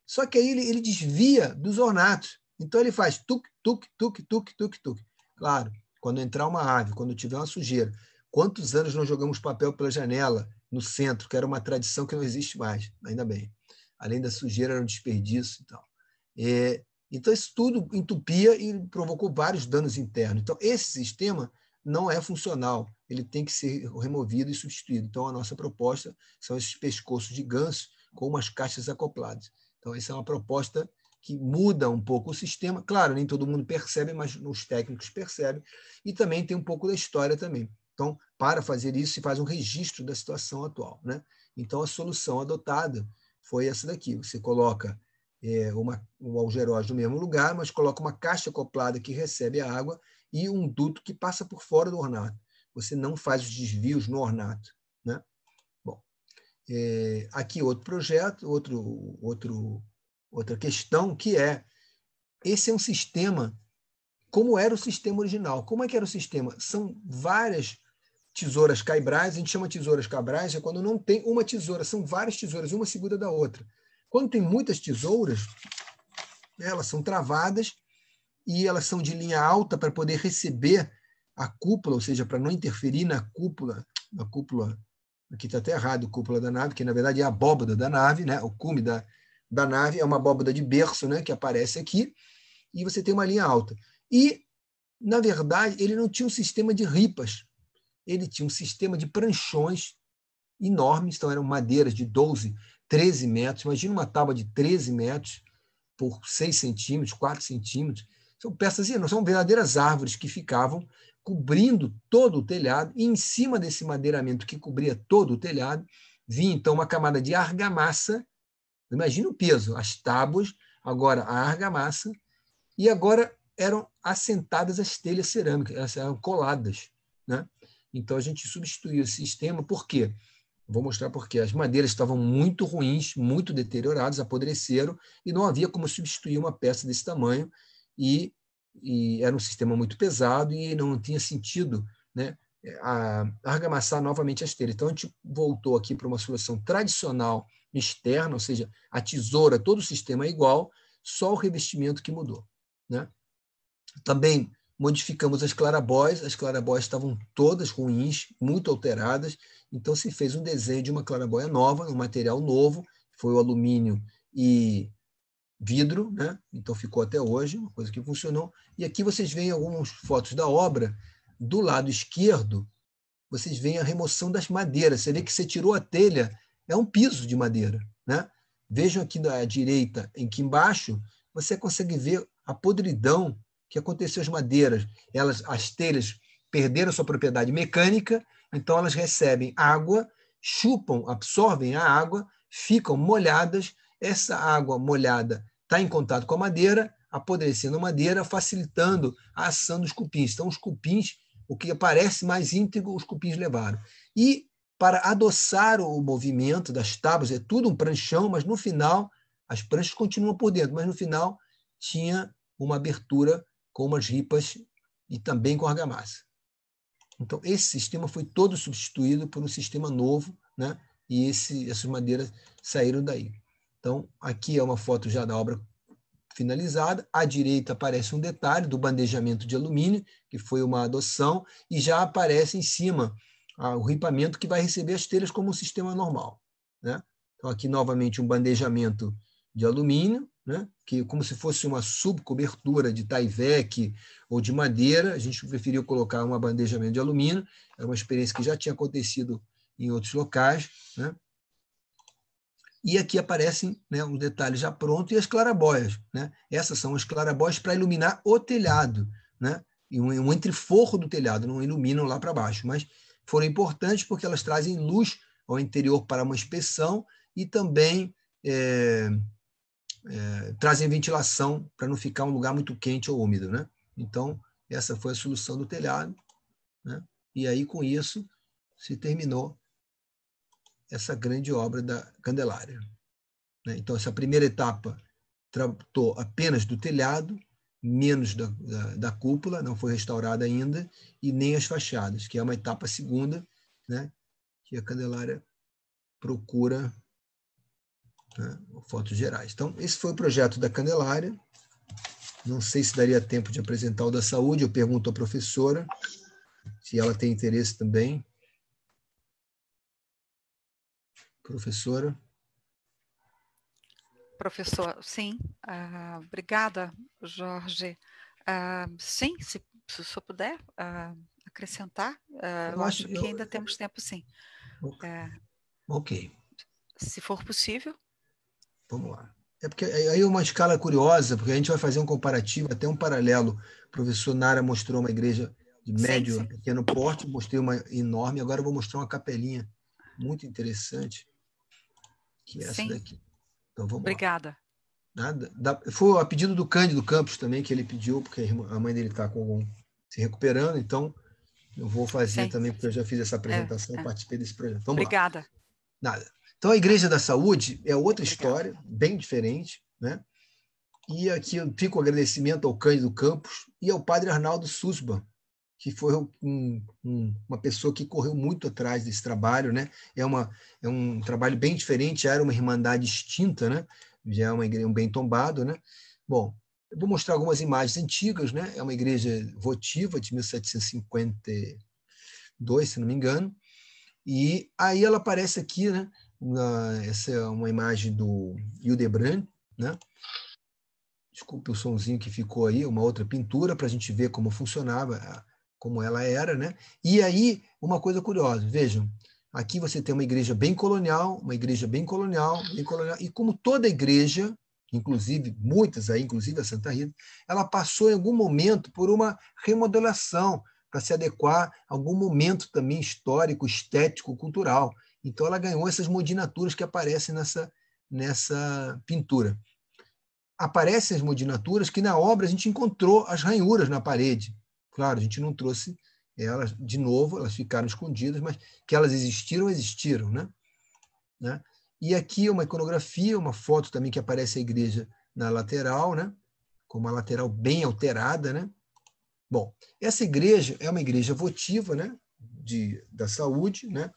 Só que aí ele desvia dos ornatos. Então ele faz tuc, tuc, tuc, tuc, tuc, tuc. Claro, quando entrar uma ave, quando tiver uma sujeira. Quantos anos nós jogamos papel pela janela, no centro, que era uma tradição que não existe mais, ainda bem. Além da sujeira, era um desperdício e tal. Então, isso tudo entupia e provocou vários danos internos. Então, esse sistema não é funcional, ele tem que ser removido e substituído. Então, a nossa proposta são esses pescoços de ganso com umas caixas acopladas. Então, essa é uma proposta que muda um pouco o sistema. Claro, nem todo mundo percebe, mas os técnicos percebem. E também tem um pouco da história também. Então, para fazer isso, se faz um registro da situação atual, né? Então, a solução adotada foi essa daqui. Você coloca um algeroz no mesmo lugar, mas coloca uma caixa acoplada que recebe a água e um duto que passa por fora do ornato. Você não faz os desvios no ornato, né? Bom, aqui outro projeto, outra questão, que esse é um sistema, como era o sistema original. Como é que era o sistema? São várias tesouras caibrais, a gente chama tesouras caibrais, é quando não tem uma tesoura, são várias tesouras, uma segura da outra. Quando tem muitas tesouras, elas são travadas e elas são de linha alta para poder receber a cúpula, ou seja, para não interferir na cúpula, aqui está até errado, cúpula da nave, que na verdade é a abóbada da nave, né? O cume da nave é uma abóbada de berço, né? Que aparece aqui, e você tem uma linha alta. E, na verdade, ele não tinha um sistema de ripas, ele tinha um sistema de pranchões enormes, então eram madeiras de 12, 13 metros, imagina uma tábua de 13 metros por 6 centímetros, 4 centímetros, são peças enormes, são verdadeiras árvores que ficavam cobrindo todo o telhado, e em cima desse madeiramento que cobria todo o telhado, vinha então uma camada de argamassa, imagina o peso, as tábuas, agora a argamassa, e agora eram assentadas as telhas cerâmicas, elas eram coladas, né? Então a gente substituiu esse sistema, por quê? Vou mostrar por quê. As madeiras estavam muito ruins, muito deterioradas, apodreceram, e não havia como substituir uma peça desse tamanho, e era um sistema muito pesado e não tinha sentido, né, argamassar novamente as telhas. Então, a gente voltou aqui para uma solução tradicional externa, ou seja, a tesoura, todo o sistema é igual, só o revestimento que mudou, né? Também modificamos as clarabóias estavam todas ruins, muito alteradas, então se fez um desenho de uma clarabóia nova, um material novo, foi o alumínio e vidro, né? Então ficou até hoje, uma coisa que funcionou. E aqui vocês veem algumas fotos da obra. Do lado esquerdo, vocês veem a remoção das madeiras. Você vê que você tirou a telha, é um piso de madeira, né? Vejam aqui à direita, aqui embaixo, você consegue ver a podridão que aconteceu às madeiras. As telhas perderam sua propriedade mecânica, então elas recebem água, chupam, absorvem a água, ficam molhadas. Essa água molhada está em contato com a madeira, apodrecendo a madeira, facilitando a ação dos cupins. Então, os cupins, o que parece mais íntegro, os cupins levaram. E, para adoçar o movimento das tábuas, é tudo um pranchão, mas no final, as pranchas continuam por dentro, mas no final tinha uma abertura com umas ripas e também com argamassa. Então, esse sistema foi todo substituído por um sistema novo, né? E essas madeiras saíram daí. Então, aqui é uma foto já da obra finalizada. À direita aparece um detalhe do bandejamento de alumínio, que foi uma adoção, e já aparece em cima o ripamento que vai receber as telhas como um sistema normal, né? Então, aqui novamente um bandejamento de alumínio, né? Que como se fosse uma subcobertura de Tyvek ou de madeira. A gente preferiu colocar um bandejamento de alumínio, é uma experiência que já tinha acontecido em outros locais, né? E aqui aparecem, né, um detalhe já pronto, e as clarabóias, né? Essas são as clarabóias para iluminar o telhado, né? E um entreforro do telhado, não iluminam lá para baixo, mas foram importantes porque elas trazem luz ao interior para uma inspeção e também trazem ventilação para não ficar um lugar muito quente ou úmido, né? Então, essa foi a solução do telhado, né? E aí, com isso, se terminou essa grande obra da Candelária, né? Então, essa primeira etapa tratou apenas do telhado, menos da cúpula, não foi restaurada ainda, e nem as fachadas, que é uma etapa segunda, né? Que a Candelária procura, né, fotos gerais. Então, esse foi o projeto da Candelária. Não sei se daria tempo de apresentar o da saúde, eu pergunto à professora se ela tem interesse também. Professora? Professor, sim. Obrigada, Jorge. Sim, se o senhor puder acrescentar, eu acho que ainda temos tempo, sim. Ok. Se for possível. Vamos lá. É porque aí é uma escala curiosa, porque a gente vai fazer um comparativo, até um paralelo. O professor Nara mostrou uma igreja de médio a pequeno porte, mostrei uma enorme, agora eu vou mostrar uma capelinha muito interessante, que é essa daqui. Então vamos Obrigada. lá. Nada. Foi a pedido do Cândido Campos também, que ele pediu, porque a mãe dele está se recuperando, então eu vou fazer também, porque eu já fiz essa apresentação, participei desse projeto. Vamos lá. Obrigada. Nada. Então, a Igreja da Saúde é outra história, bem diferente, né? E aqui fica o agradecimento ao Cândido Campos e ao padre Arnaldo Susban, que foi uma pessoa que correu muito atrás desse trabalho, né? É um trabalho bem diferente, já era uma irmandade extinta, né? Já é uma igreja bem tombado, né? Bom, Eu vou mostrar algumas imagens antigas, né? É uma igreja votiva de 1752, se não me engano. E aí ela aparece aqui, né? Essa é uma imagem do Hildebrand, né? Desculpe o sonzinho que ficou aí, uma outra pintura para a gente ver como funcionava, como ela era, né? E aí, uma coisa curiosa, vejam, aqui você tem uma igreja bem colonial, bem colonial, e como toda igreja, inclusive muitas aí, inclusive a Santa Rita, ela passou em algum momento por uma remodelação para se adequar a algum momento também histórico, estético, cultural. Então ela ganhou essas modinaturas que aparecem nessa pintura. Aparecem as modinaturas que na obra a gente encontrou as ranhuras na parede. Claro, a gente não trouxe elas de novo, elas ficaram escondidas, mas que elas existiram, né? E aqui uma iconografia, uma foto também que aparece a igreja na lateral, né? Com uma lateral bem alterada, né? Bom, essa igreja é uma igreja votiva, né? Da saúde, né?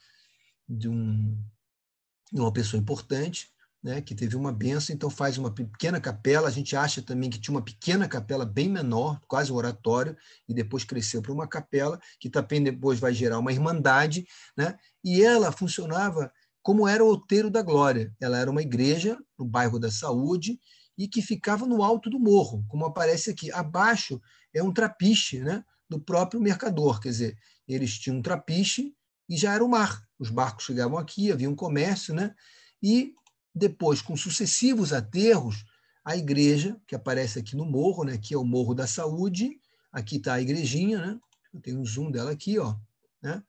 De uma pessoa importante, né, que teve uma bênção, então faz uma pequena capela. A gente acha também que tinha uma pequena capela bem menor, quase um oratório, e depois cresceu para uma capela, que também depois vai gerar uma irmandade, né? E ela funcionava como era o Outeiro da Glória. Ela era uma igreja no bairro da Saúde e que ficava no alto do morro, como aparece aqui. Abaixo é um trapiche, né, do próprio mercador, quer dizer, eles tinham um trapiche e já era o mar. Os barcos chegavam aqui, havia um comércio, né? E depois, com sucessivos aterros, a igreja, que aparece aqui no morro, né? Aqui é o Morro da Saúde, aqui está a igrejinha, né? Eu tenho um zoom dela aqui, ó, né?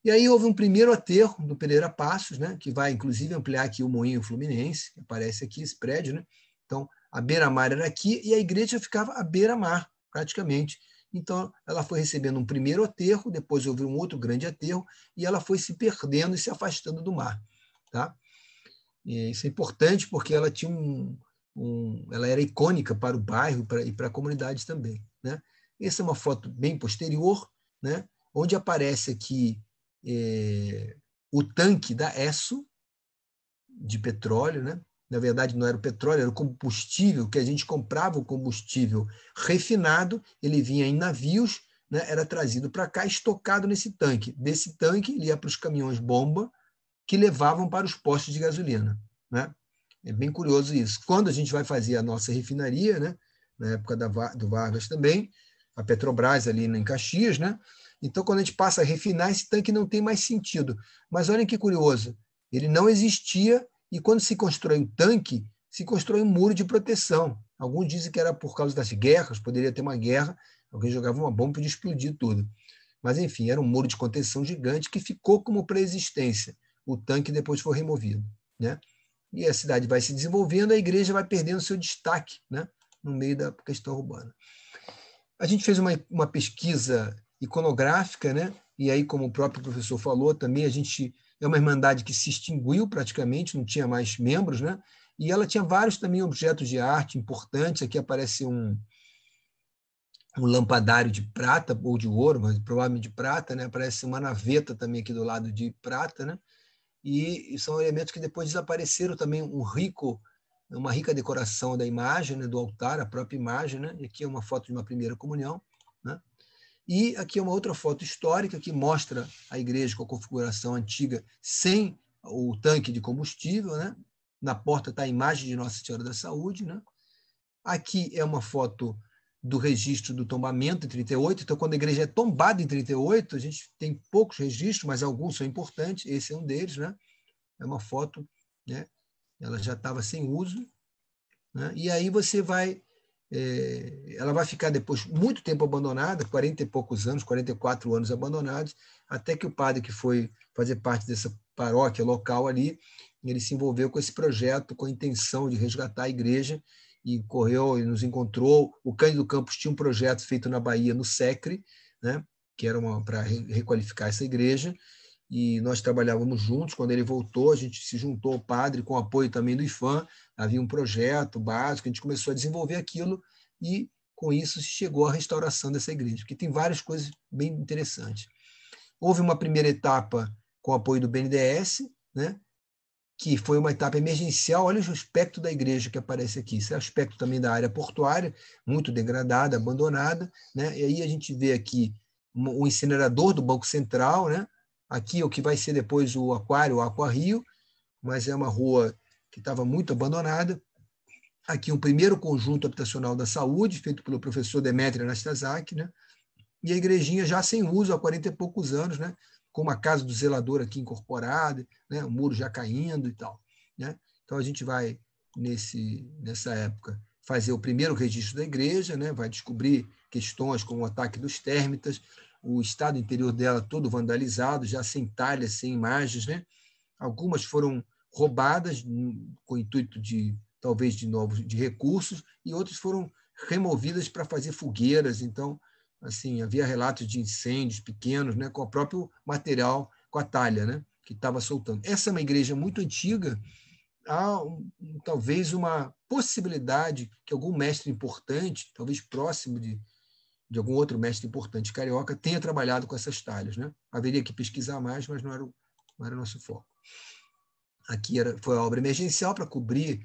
E aí houve um primeiro aterro do Pereira Passos, né? Que vai, inclusive, ampliar aqui o Moinho Fluminense, que aparece aqui esse prédio, né? Então, a beira-mar era aqui e a igreja ficava à beira-mar, praticamente. Então, ela foi recebendo um primeiro aterro, depois houve um outro grande aterro, e ela foi se perdendo e se afastando do mar, tá? E isso é importante porque ela tinha ela era icônica para o bairro e para a comunidade também, né? Essa é uma foto bem posterior, né? Onde aparece aqui o tanque da Esso de petróleo, né? Na verdade, não era o petróleo, era o combustível, que a gente comprava o combustível refinado, ele vinha em navios, né? Era trazido para cá, estocado nesse tanque. Desse tanque, ele ia para os caminhões-bomba, que levavam para os postos de gasolina, né? É bem curioso isso. Quando a gente vai fazer a nossa refinaria, né? Na época do Vargas também, a Petrobras ali em Caxias, né? Então, quando a gente passa a refinar, esse tanque não tem mais sentido. Mas olhem que curioso, ele não existia e quando se constrói um tanque, se constrói um muro de proteção. Alguns dizem que era por causa das guerras, poderia ter uma guerra, alguém jogava uma bomba e podia explodir tudo. Mas, enfim, era um muro de contenção gigante que ficou como pré-existência. O tanque depois foi removido, né? E a cidade vai se desenvolvendo, a igreja vai perdendo seu destaque, né, no meio da questão urbana. A gente fez uma pesquisa iconográfica, né? E aí, como o próprio professor falou, também a gente é uma irmandade que se extinguiu praticamente, não tinha mais membros, né? E ela tinha vários também objetos de arte importantes. Aqui aparece um lampadário de prata ou de ouro, mas provavelmente de prata, né? Aparece uma naveta também aqui do lado de prata, né? E são elementos que depois desapareceram também, uma rica decoração da imagem, né, do altar, a própria imagem, né? E aqui é uma foto de uma primeira comunhão, né? E aqui é uma outra foto histórica que mostra a igreja com a configuração antiga, sem o tanque de combustível, né? Na porta está a imagem de Nossa Senhora da Saúde, né? Aqui é uma foto do registro do tombamento em 38. Então, quando a igreja é tombada em 38, a gente tem poucos registros, mas alguns são importantes. Esse é um deles, né? É uma foto, né? Ela já estava sem uso, né? E aí você vai, ela vai ficar depois muito tempo abandonada, 40 e poucos anos, 44 anos abandonados, até que o padre que foi fazer parte dessa paróquia local ali, ele se envolveu com esse projeto com a intenção de resgatar a igreja e correu e nos encontrou. O Cândido Campos tinha um projeto feito na Bahia, no SECRE, né? Que era para requalificar essa igreja, e nós trabalhávamos juntos. Quando ele voltou, a gente se juntou ao padre, com apoio também do IFAM, havia um projeto básico, a gente começou a desenvolver aquilo, e com isso se chegou à restauração dessa igreja, que tem várias coisas bem interessantes. Houve uma primeira etapa com o apoio do BNDES, né? que foi uma etapa emergencial. Olha o aspecto da igreja que aparece aqui. Esse é o aspecto também da área portuária, muito degradada, abandonada, né? E aí a gente vê aqui o incinerador do Banco Central, né? Aqui o que vai ser depois o Aquário, o Aquarrio, mas é uma rua que estava muito abandonada. Aqui um primeiro conjunto habitacional da saúde, feito pelo professor Demetrio Anastasiak, né? E a igrejinha já sem uso há 40 e poucos anos, né? Com uma casa do zelador aqui incorporada, né? O muro já caindo e tal, né? Então a gente vai, nessa época, fazer o primeiro registro da igreja, né? Vai descobrir questões como o ataque dos térmitas, o estado interior dela todo vandalizado, já sem talhas, sem imagens, né? Algumas foram roubadas com o intuito de, talvez, de recursos, e outras foram removidas para fazer fogueiras. Então, assim, havia relatos de incêndios pequenos, né, com o próprio material, com a talha, né, que estava soltando. Essa é uma igreja muito antiga. Há talvez uma possibilidade que algum mestre importante, talvez próximo de algum outro mestre importante carioca, tenha trabalhado com essas talhas, né? Haveria que pesquisar mais, mas não era o nosso foco. Aqui foi a obra emergencial para cobrir,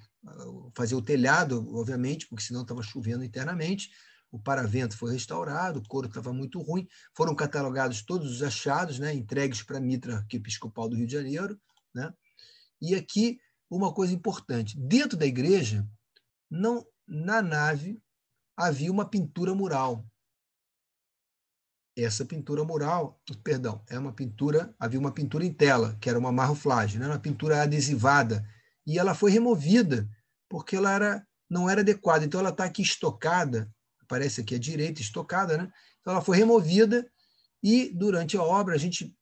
fazer o telhado, obviamente, porque senão estava chovendo internamente. O paravento foi restaurado, o couro estava muito ruim. Foram catalogados todos os achados, né, entregues para a Mitra Arquiepiscopal do Rio de Janeiro, né? E aqui uma coisa importante: dentro da igreja, não, na nave, havia uma pintura mural. Essa pintura mural, perdão, havia uma pintura em tela, que era uma marroflagem, né? Uma pintura adesivada, e ela foi removida porque ela não era adequada. Então ela está aqui estocada, aparece aqui à direita, estocada, né? Então ela foi removida, e durante a obra a gente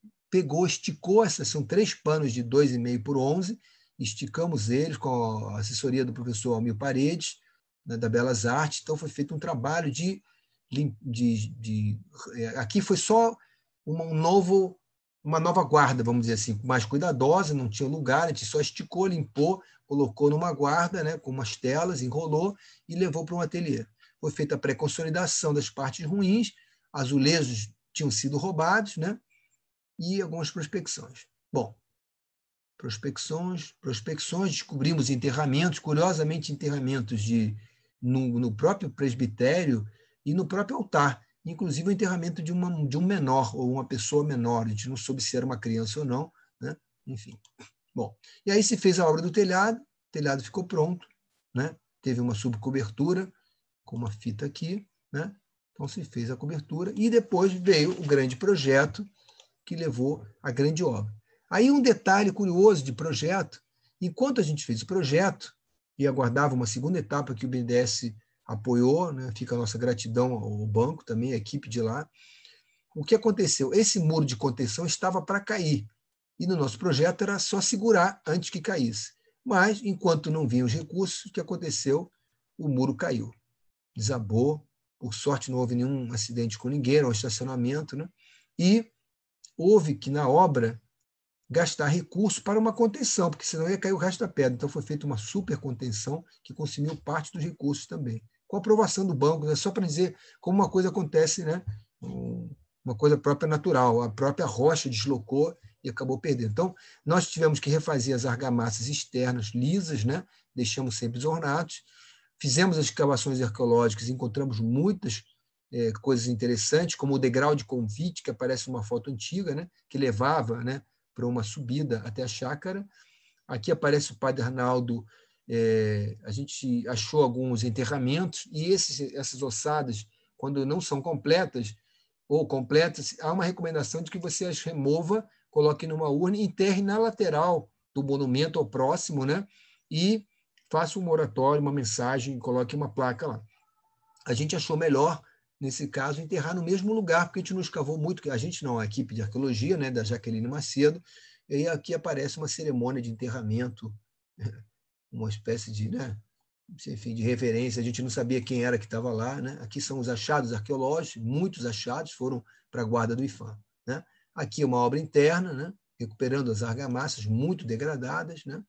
esticou, são 3 panos de 2,5 por 11, esticamos eles com a assessoria do professor Almir Paredes, né, da Belas Artes. Então foi feito um trabalho aqui foi só uma nova guarda, vamos dizer assim, mais cuidadosa, não tinha lugar, a gente só esticou, limpou, colocou numa guarda, né, com umas telas, enrolou e levou para um ateliê. Foi feita a pré-consolidação das partes ruins, azulejos tinham sido roubados, né, e algumas prospecções. Bom, prospecções, descobrimos enterramentos, curiosamente enterramentos no próprio presbitério e no próprio altar, inclusive o enterramento de um menor, ou uma pessoa menor. A gente não soube se era uma criança ou não, né? Enfim. Bom, e aí se fez a obra do telhado, o telhado ficou pronto, né? Teve uma subcobertura com uma fita aqui, né? Então se fez a cobertura, e depois veio o grande projeto que levou à grande obra. Aí um detalhe curioso de projeto: enquanto a gente fez o projeto e aguardava uma segunda etapa que o BNDES apoiou, né? Fica a nossa gratidão ao banco também, a equipe de lá. O que aconteceu? Esse muro de contenção estava para cair, e no nosso projeto era só segurar antes que caísse. Mas, enquanto não vinham os recursos, o que aconteceu? O muro caiu, desabou. Por sorte, não houve nenhum acidente com ninguém, era um estacionamento, né? E houve que, na obra, gastar recursos para uma contenção, porque senão ia cair o resto da pedra. Então foi feita uma super contenção que consumiu parte dos recursos também, com a aprovação do banco, né? Só para dizer como uma coisa acontece, né? Uma coisa própria natural. A própria rocha deslocou e acabou perdendo. Então, nós tivemos que refazer as argamassas externas lisas, né? Deixamos sempre os ornatos. Fizemos as escavações arqueológicas, encontramos muitas coisas interessantes, como o degrau de convite, que aparece numa foto antiga, né? Que levava, né, para uma subida até a chácara. Aqui aparece o padre Arnaldo. A gente achou alguns enterramentos, e essas ossadas, quando não são completas, ou completas, há uma recomendação de que você as remova, coloque numa urna e enterre na lateral do monumento, ao próximo, né? E faça um oratório, uma mensagem, coloque uma placa lá. A gente achou melhor, nesse caso, enterrar no mesmo lugar, porque a gente não escavou muito, a gente não, a equipe de arqueologia, né, da Jaqueline Macedo, e aqui aparece uma cerimônia de enterramento, uma espécie de, né, enfim, de reverência. A gente não sabia quem era que estava lá, né? Aqui são os achados arqueológicos, muitos achados foram para a guarda do IFAM, né? Aqui uma obra interna, né, recuperando as argamassas muito degradadas, né?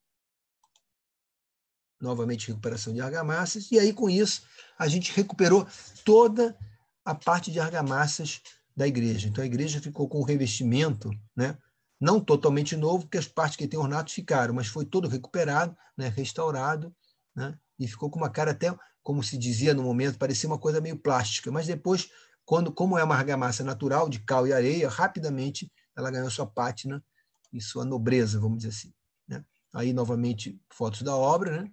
Novamente recuperação de argamassas, e aí com isso a gente recuperou toda a parte de argamassas da igreja. Então a igreja ficou com o revestimento, né, Não totalmente novo, porque as partes que tem ornatos ficaram, mas foi todo recuperado, né, restaurado, né, e ficou com uma cara até, como se dizia no momento, parecia uma coisa meio plástica. Mas depois, como é uma argamassa natural, de cal e areia, rapidamente ela ganhou sua pátina e sua nobreza, vamos dizer assim. Né? Aí, novamente, fotos da obra. Né?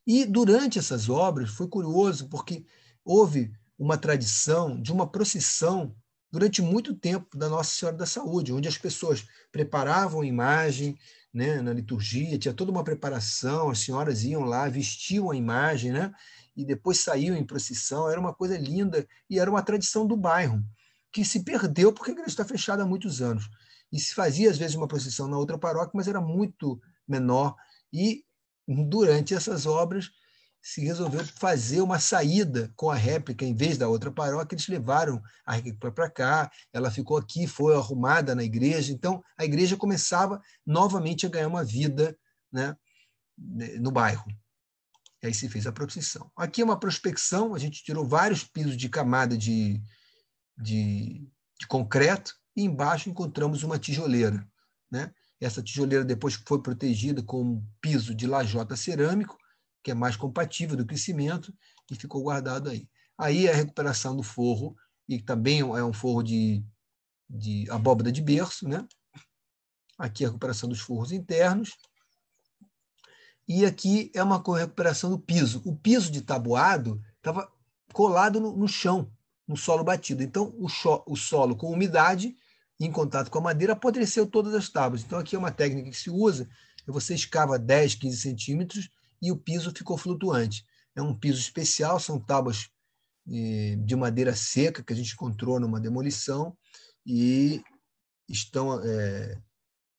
E durante essas obras, foi curioso, porque houve uma tradição de uma procissão durante muito tempo da Nossa Senhora da Saúde, onde as pessoas preparavam a imagem, né, na liturgia, tinha toda uma preparação, as senhoras iam lá, vestiam a imagem, né, e depois saíam em procissão, era uma coisa linda, e era uma tradição do bairro, que se perdeu porque a igreja está fechada há muitos anos. E se fazia, às vezes, uma procissão na outra paróquia, mas era muito menor, e durante essas obras se resolveu fazer uma saída com a réplica, em vez da outra paróquia, eles levaram a réplica para cá, ela ficou aqui, foi arrumada na igreja, então a igreja começava novamente a ganhar uma vida, né, no bairro. E aí se fez a procissão. Aqui é uma prospecção, a gente tirou vários pisos de camada de concreto, e embaixo encontramos uma tijoleira. Né? Essa tijoleira depois foi protegida com um piso de lajota cerâmico, que é mais compatível do que o cimento, e ficou guardado aí. Aí a recuperação do forro, e também é um forro de abóbada de berço, né? Aqui a recuperação dos forros internos, e aqui é uma recuperação do piso. O piso de tabuado estava colado no chão, no solo batido. Então, o solo com umidade, em contato com a madeira, apodreceu todas as tábuas. Então, aqui é uma técnica que se usa, você escava 10, 15 centímetros e o piso ficou flutuante. É um piso especial, são tábuas de madeira seca que a gente encontrou numa demolição e estão,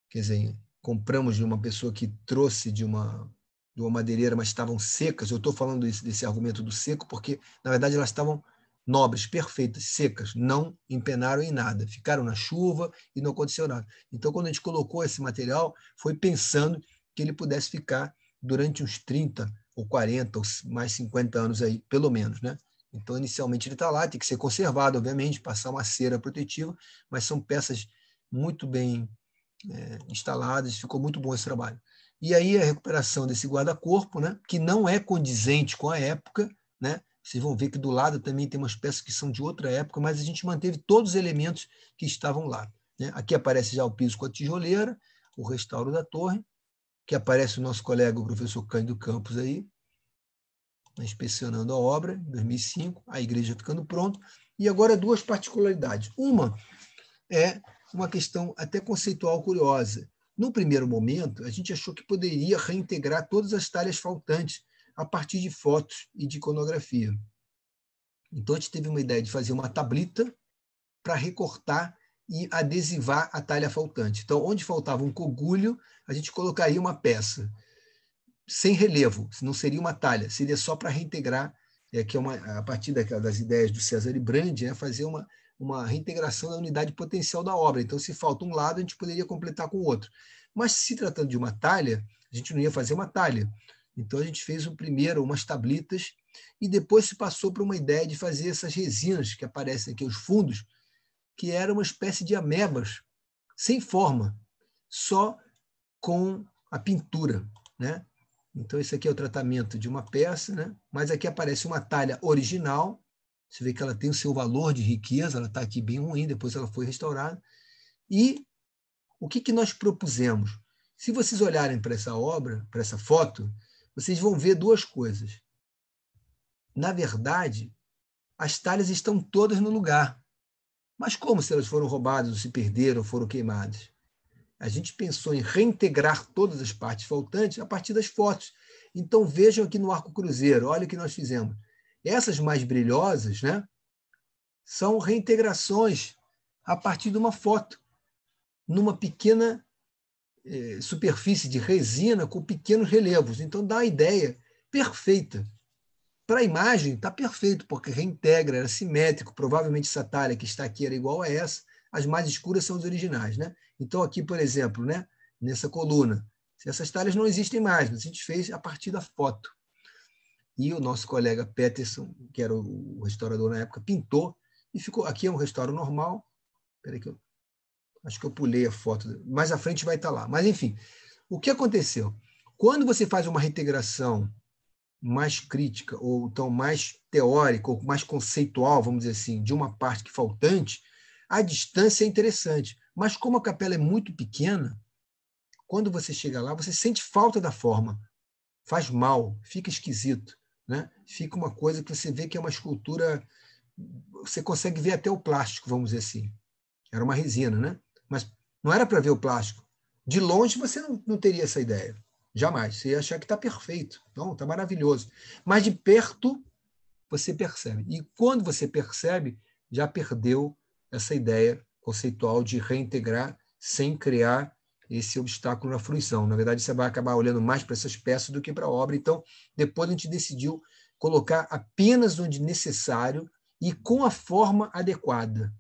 quer dizer, compramos de uma pessoa que trouxe de uma madeireira, mas estavam secas. Eu estou falando desse argumento do seco porque, na verdade, elas estavam nobres, perfeitas, secas, não empenaram em nada, ficaram na chuva e não aconteceu nada. Então, quando a gente colocou esse material, foi pensando que ele pudesse ficar durante uns 30 ou 40 ou mais 50 anos aí, pelo menos, né? Então, inicialmente ele está lá, tem que ser conservado, obviamente, passar uma cera protetiva, mas são peças muito bem instaladas, ficou muito bom esse trabalho. E aí a recuperação desse guarda-corpo, né, que não é condizente com a época, né? Vocês vão ver que do lado também tem umas peças que são de outra época, mas a gente manteve todos os elementos que estavam lá. Né? Aqui aparece já o piso com a tijoleira, o restauro da torre, que aparece o nosso colega, o professor Cândido Campos aí, inspecionando a obra, em 2005, a igreja ficando pronta. E agora duas particularidades. Uma é uma questão até conceitual curiosa. No primeiro momento, a gente achou que poderia reintegrar todas as talhas faltantes a partir de fotos e de iconografia. Então, a gente teve uma ideia de fazer uma tablita para recortar e adesivar a talha faltante. Então, onde faltava um cogulho, a gente colocaria uma peça sem relevo, não seria uma talha, seria só para reintegrar, que é a partir das ideias do César Brandi, fazer uma reintegração da unidade potencial da obra. Então, se falta um lado, a gente poderia completar com o outro. Mas, se tratando de uma talha, a gente não ia fazer uma talha. Então, a gente fez primeiro umas tablitas e depois se passou para uma ideia de fazer essas resinas que aparecem aqui, os fundos, que era uma espécie de amebas, sem forma, só com a pintura. Né? Então, esse aqui é o tratamento de uma peça, né? Mas aqui aparece uma talha original. Você vê que ela tem o seu valor de riqueza, ela está aqui bem ruim, depois ela foi restaurada. E o que nós propusemos? Se vocês olharem para essa obra, para essa foto, vocês vão ver duas coisas. Na verdade, as talhas estão todas no lugar. Mas como se elas foram roubadas, ou se perderam, ou foram queimadas? A gente pensou em reintegrar todas as partes faltantes a partir das fotos. Então, vejam aqui no arco cruzeiro, olha o que nós fizemos. Essas mais brilhosas, né, são reintegrações a partir de uma foto, numa pequena superfície de resina com pequenos relevos. Então, dá uma ideia perfeita. Para a imagem, está perfeito, porque reintegra, era simétrico. Provavelmente essa talha que está aqui era igual a essa. As mais escuras são as originais. Né? Então, aqui, por exemplo, né, nessa coluna, essas talhas não existem mais, mas a gente fez a partir da foto. E o nosso colega Peterson, que era o restaurador na época, pintou, e ficou. Aqui é um restauro normal. Espera aí que eu Acho que eu pulei a foto. Mais à frente vai estar lá. Mas, enfim, o que aconteceu? Quando você faz uma reintegração mais crítica, ou então mais teórica, ou mais conceitual, vamos dizer assim, de uma parte que faltante, a distância é interessante. Mas como a capela é muito pequena, quando você chega lá, você sente falta da forma. Faz mal, fica esquisito. Né? Fica uma coisa que você vê que é uma escultura... Você consegue ver até o plástico, vamos dizer assim. Era uma resina, né? Mas não era para ver o plástico. De longe você não teria essa ideia. Jamais. Você ia achar que está perfeito. Não, está maravilhoso. Mas de perto você percebe. E quando você percebe, já perdeu essa ideia conceitual de reintegrar sem criar esse obstáculo na fruição. Na verdade, você vai acabar olhando mais para essas peças do que para a obra. Então, depois a gente decidiu colocar apenas onde necessário e com a forma adequada.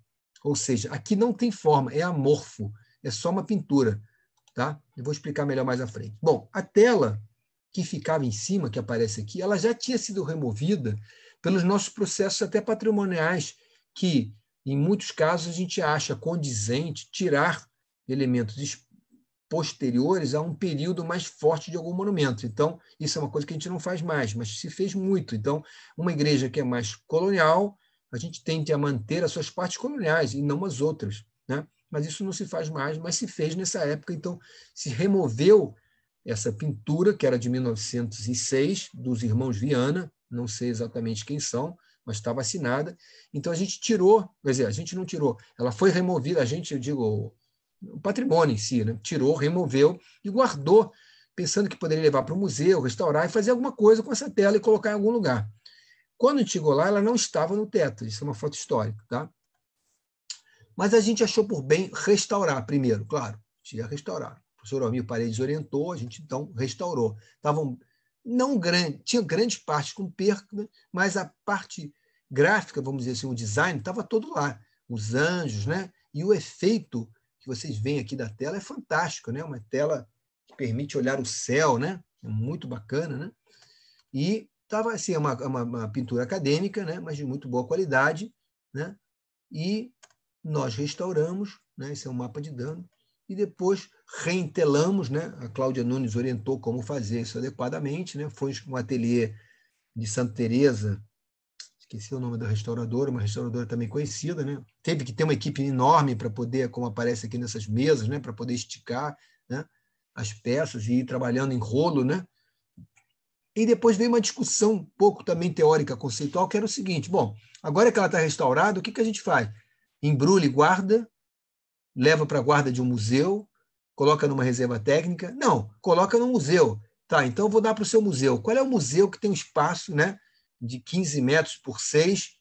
Ou seja, aqui não tem forma, é amorfo, é só uma pintura. Tá? Eu vou explicar melhor mais à frente. Bom, a tela que ficava em cima, que aparece aqui, ela já tinha sido removida pelos nossos processos até patrimoniais, que, em muitos casos, a gente acha condizente tirar elementos posteriores a um período mais forte de algum monumento. Então, isso é uma coisa que a gente não faz mais, mas se fez muito. Então, uma igreja que é mais colonial, a gente tende a manter as suas partes coloniais e não as outras, né? Mas isso não se faz mais, mas se fez nessa época. Então, se removeu essa pintura, que era de 1906, dos irmãos Viana, não sei exatamente quem são, mas estava assinada. Então, a gente tirou, quer dizer, a gente não tirou, ela foi removida, eu digo, o patrimônio em si, né? Tirou, removeu e guardou, pensando que poderia levar para o museu, restaurar e fazer alguma coisa com essa tela e colocar em algum lugar. Quando a gente chegou lá, ela não estava no teto, isso é uma foto histórica, tá? Mas a gente achou por bem restaurar primeiro, claro, a gente ia restaurar. O professor Almir Paredes orientou, a gente então restaurou. Não grande, tinha grandes partes com perda, mas a parte gráfica, vamos dizer assim, o design, estava todo lá. Os anjos, né? E o efeito que vocês veem aqui da tela é fantástico, né? Uma tela que permite olhar o céu, né? É muito bacana, né? E estava assim, uma pintura acadêmica, né? Mas de muito boa qualidade, né? E nós restauramos, né? Esse é um mapa de dano, e depois reentelamos, né? A Cláudia Nunes orientou como fazer isso adequadamente, né? Foi um ateliê de Santa Teresa, esqueci o nome da restauradora, uma restauradora também conhecida, né? Teve que ter uma equipe enorme para poder, como aparece aqui nessas mesas, né? Para poder esticar, né? As peças e ir trabalhando em rolo, né? E depois veio uma discussão um pouco também teórica, conceitual, que era o seguinte: bom, agora que ela está restaurada, o que a gente faz? Embrulha e guarda, leva para a guarda de um museu, coloca numa reserva técnica? Não, coloca no museu. Tá, então eu vou dar para o seu museu. Qual é o museu que tem um espaço, né, de 15 metros por 6,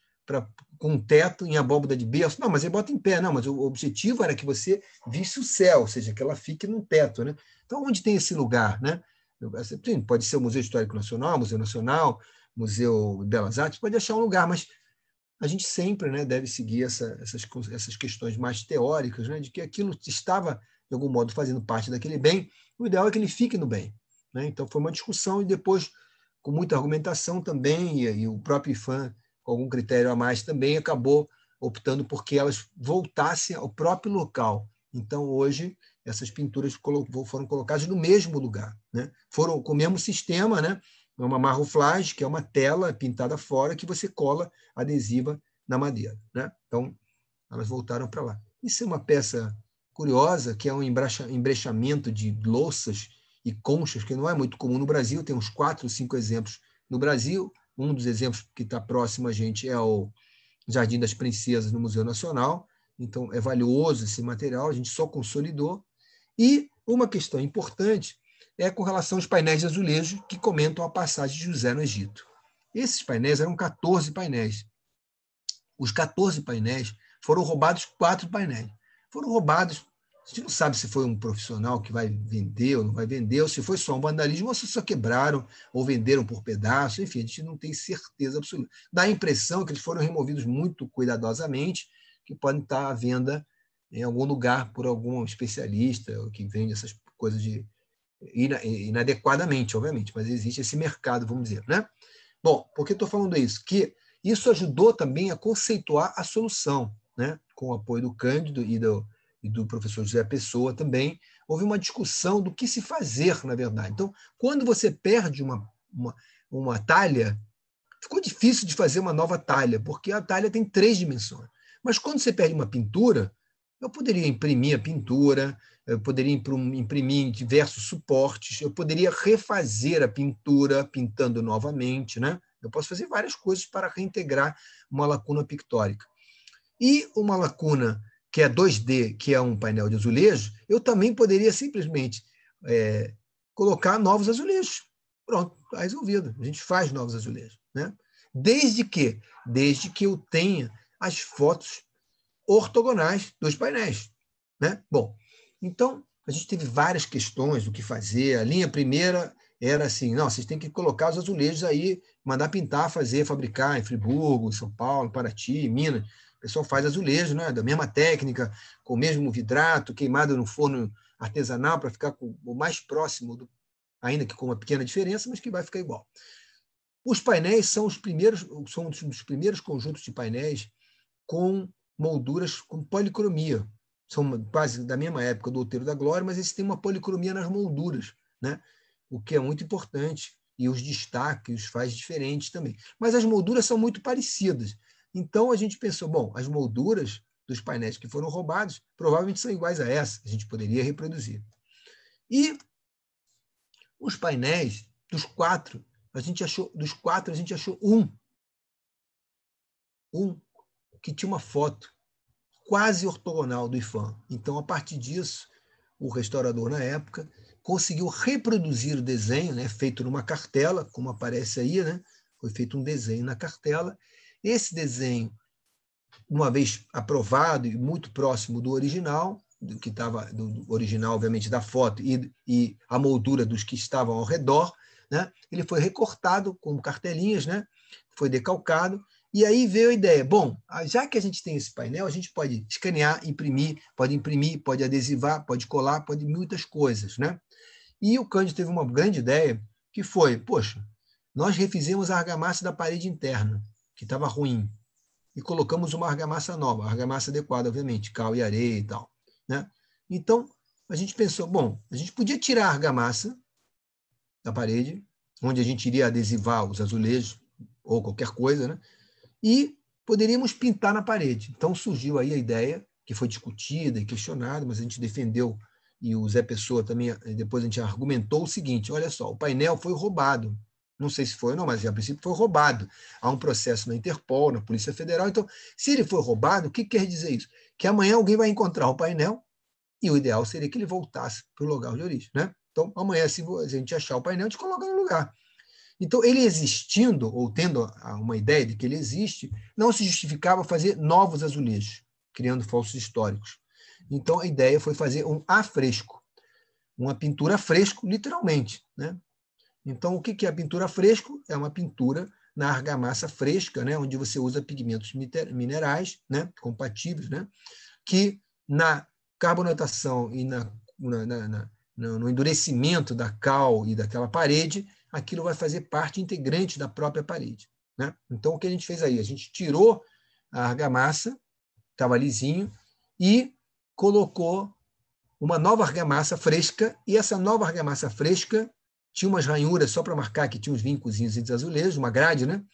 com um teto em abóbada de berço? Não, mas ele bota em pé. Não, mas o objetivo era que você visse o céu, ou seja, que ela fique num teto. Né? Então, onde tem esse lugar? Né? Pode ser o Museu Histórico Nacional, Museu de Belas Artes, pode achar um lugar, mas a gente sempre, né, deve seguir essas questões mais teóricas, né, de que aquilo estava, de algum modo, fazendo parte daquele bem. O ideal é que ele fique no bem. Né? Então, foi uma discussão e depois, com muita argumentação também, e o próprio IPHAN, com algum critério a mais também, acabou optando por que elas voltassem ao próprio local. Então, hoje, essas pinturas foram colocadas no mesmo lugar. Né? Foram com o mesmo sistema, né? Uma marroflage, que é uma tela pintada fora que você cola adesiva na madeira. Né? Então, elas voltaram para lá. Isso é uma peça curiosa, que é um embrechamento de louças e conchas, que não é muito comum no Brasil, tem uns 4 ou 5 exemplos no Brasil. Um dos exemplos que está próximo a gente é o Jardim das Princesas, no Museu Nacional. Então, é valioso esse material, a gente só consolidou. E uma questão importante é com relação aos painéis de azulejo que comentam a passagem de José no Egito. Esses painéis eram 14 painéis. Os 14 painéis foram roubados 4 painéis. Foram roubados, a gente não sabe se foi um profissional que vai vender ou não vai vender, ou se foi só um vandalismo, ou se só quebraram ou venderam por pedaço, enfim, a gente não tem certeza absoluta. Dá a impressão que eles foram removidos muito cuidadosamente, que podem estar à venda em algum lugar por algum especialista que vende essas coisas inadequadamente, obviamente, mas existe esse mercado, vamos dizer, né? Bom, por que estou falando isso? Que isso ajudou também a conceituar a solução, né? Com o apoio do Cândido e do professor José Pessoa também, houve uma discussão do que se fazer, na verdade. Então, quando você perde uma talha, ficou difícil de fazer uma nova talha, porque a talha tem 3 dimensões. Mas quando você perde uma pintura, eu poderia imprimir a pintura, eu poderia imprimir em diversos suportes, eu poderia refazer a pintura pintando novamente, né? Eu posso fazer várias coisas para reintegrar uma lacuna pictórica. E uma lacuna que é 2D, que é um painel de azulejo, eu também poderia simplesmente colocar novos azulejos. Pronto, está resolvido. A gente faz novos azulejos, né? Desde que eu tenha as fotos ortogonais dos painéis, né? Bom, então a gente teve várias questões do que fazer. A linha primeira era assim, não, vocês têm que colocar os azulejos aí, mandar pintar, fabricar em Friburgo, São Paulo, Paraty, Minas. O pessoal faz azulejo, né? Da mesma técnica, com o mesmo vidrato, queimado no forno artesanal para ficar o mais próximo, ainda que com uma pequena diferença, mas que vai ficar igual. Os painéis são um dos primeiros conjuntos de painéis com molduras com policromia. São quase da mesma época do Outeiro da Glória, mas eles têm uma policromia nas molduras, né? O que é muito importante, e os destaques os faz diferentes também. Mas as molduras são muito parecidas. Então a gente pensou, bom, as molduras dos painéis que foram roubados provavelmente são iguais a essa, a gente poderia reproduzir. E os painéis, dos quatro, a gente achou um que tinha uma foto quase ortogonal do IFAM. Então, a partir disso, o restaurador, na época, conseguiu reproduzir o desenho, né, feito numa cartela, como aparece aí, né? Foi feito um desenho na cartela. Esse desenho, uma vez aprovado e muito próximo do original, do original, obviamente, da foto e a moldura dos que estavam ao redor, né? Ele foi recortado com cartelinhas, né? Foi decalcado, e aí veio a ideia, bom, já que a gente tem esse painel, a gente pode escanear, imprimir, pode adesivar, pode colar, pode muitas coisas, né? E o Cândido teve uma grande ideia, que foi, poxa, nós refizemos a argamassa da parede interna, que estava ruim, e colocamos uma argamassa nova, argamassa adequada, obviamente, cal e areia e tal, né? Então, a gente pensou, bom, a gente podia tirar a argamassa da parede, onde a gente iria adesivar os azulejos, ou qualquer coisa, né? E poderíamos pintar na parede. Então surgiu aí a ideia, que foi discutida e questionada, mas a gente defendeu, e o Zé Pessoa também, depois a gente argumentou o seguinte, olha só, o painel foi roubado. Não sei se foi ou não, mas a princípio foi roubado. Há um processo na Interpol, na Polícia Federal. Então, se ele foi roubado, o que quer dizer isso? Que amanhã alguém vai encontrar o painel e o ideal seria que ele voltasse para o lugar de origem, né? Então, amanhã, se a gente achar o painel, a gente coloca no lugar. Então, ele existindo, ou tendo uma ideia de que ele existe, não se justificava fazer novos azulejos, criando falsos históricos. Então, a ideia foi fazer um afresco, uma pintura a fresco, literalmente, né? Então, o que é a pintura a fresco? É uma pintura na argamassa fresca, né? Onde você usa pigmentos minerais, né? Compatíveis, né? Que na carbonatação e no endurecimento da cal e daquela parede, aquilo vai fazer parte integrante da própria parede, né? Então, o que a gente fez aí? A gente tirou a argamassa, estava lisinho, e colocou uma nova argamassa fresca, e essa nova argamassa fresca tinha umas ranhuras só para marcar que tinha uns vincozinhos de azulejos, uma grade, né?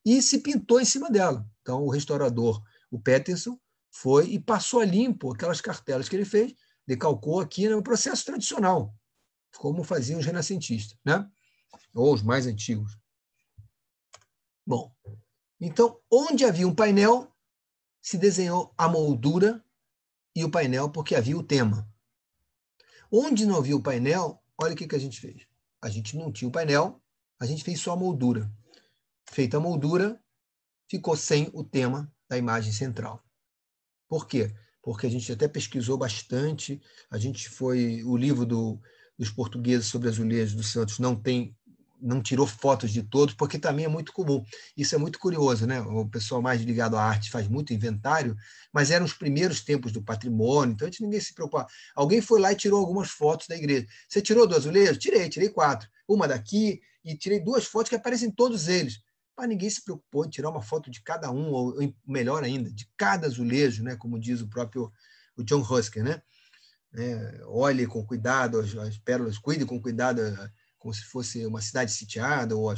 E se pintou em cima dela. Então, o restaurador, o Peterson, foi e passou a limpo aquelas cartelas que ele fez, decalcou aqui no processo tradicional, como faziam os renascentistas, né? Ou os mais antigos. Bom, então, onde havia um painel, se desenhou a moldura e o painel, porque havia o tema. Onde não havia o painel, olha o que a gente fez. A gente não tinha o painel, a gente fez só a moldura. Feita a moldura, ficou sem o tema da imagem central. Por quê? Porque a gente até pesquisou bastante, o livro dos portugueses sobre azulejos dos Santos não tirou fotos de todos, porque também é muito comum. Isso é muito curioso, né? O pessoal mais ligado à arte faz muito inventário, mas eram os primeiros tempos do patrimônio, então ninguém se preocupava. Alguém foi lá e tirou algumas fotos da igreja. Você tirou do azulejo? Tirei 4. Uma daqui, e tirei 2 fotos que aparecem em todos eles. Mas ninguém se preocupou em tirar uma foto de cada um, ou melhor ainda, de cada azulejo, né? Como diz o próprio o John Ruskin, né? Olhe com cuidado as pérolas, cuide com cuidado, como se fosse uma cidade sitiada ou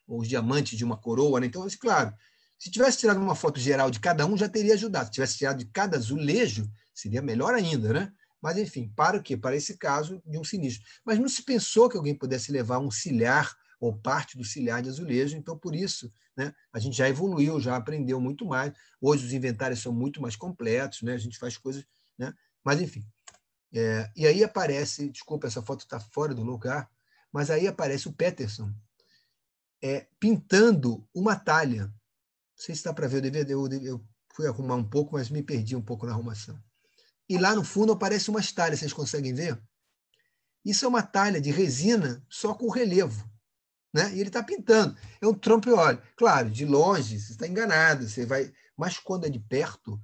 os diamantes de uma coroa, né? Então, assim, claro, se tivesse tirado uma foto geral de cada um, já teria ajudado. Se tivesse tirado de cada azulejo, seria melhor ainda, né? Mas, enfim, para o quê? Para esse caso de um sinistro. Mas não se pensou que alguém pudesse levar um cilhar ou parte do cilhar de azulejo, então, por isso, né, a gente já evoluiu, já aprendeu muito mais. Hoje os inventários são muito mais completos, né? A gente faz coisas, né? Mas, enfim. E aí aparece, desculpa, essa foto está fora do lugar, mas aí aparece o Peterson pintando uma talha. Não sei se está para ver o DVD, eu fui arrumar um pouco, mas me perdi um pouco na arrumação. E lá no fundo aparece umas talhas, vocês conseguem ver? Isso é uma talha de resina só com relevo. Né? E ele está pintando. É um trompe óleo. Claro, de longe, você está enganado. Você vai... Mas quando é de perto,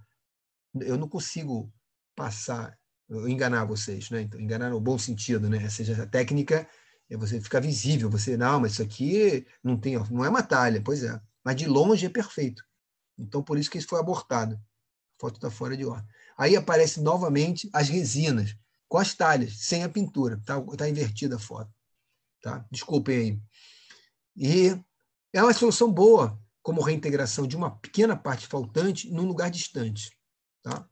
eu não consigo passar, enganar vocês. Né? Então, enganar no bom sentido. Né? Ou seja, a técnica é você ficar visível. Você, não, mas isso aqui não é uma talha. Pois é. Mas de longe é perfeito. Então, por isso que isso foi abortado. A foto está fora de ordem. Aí aparece novamente as resinas, com as talhas, sem a pintura. Está invertida a foto. Tá? Desculpem aí. E é uma solução boa, como reintegração de uma pequena parte faltante num lugar distante. Tá?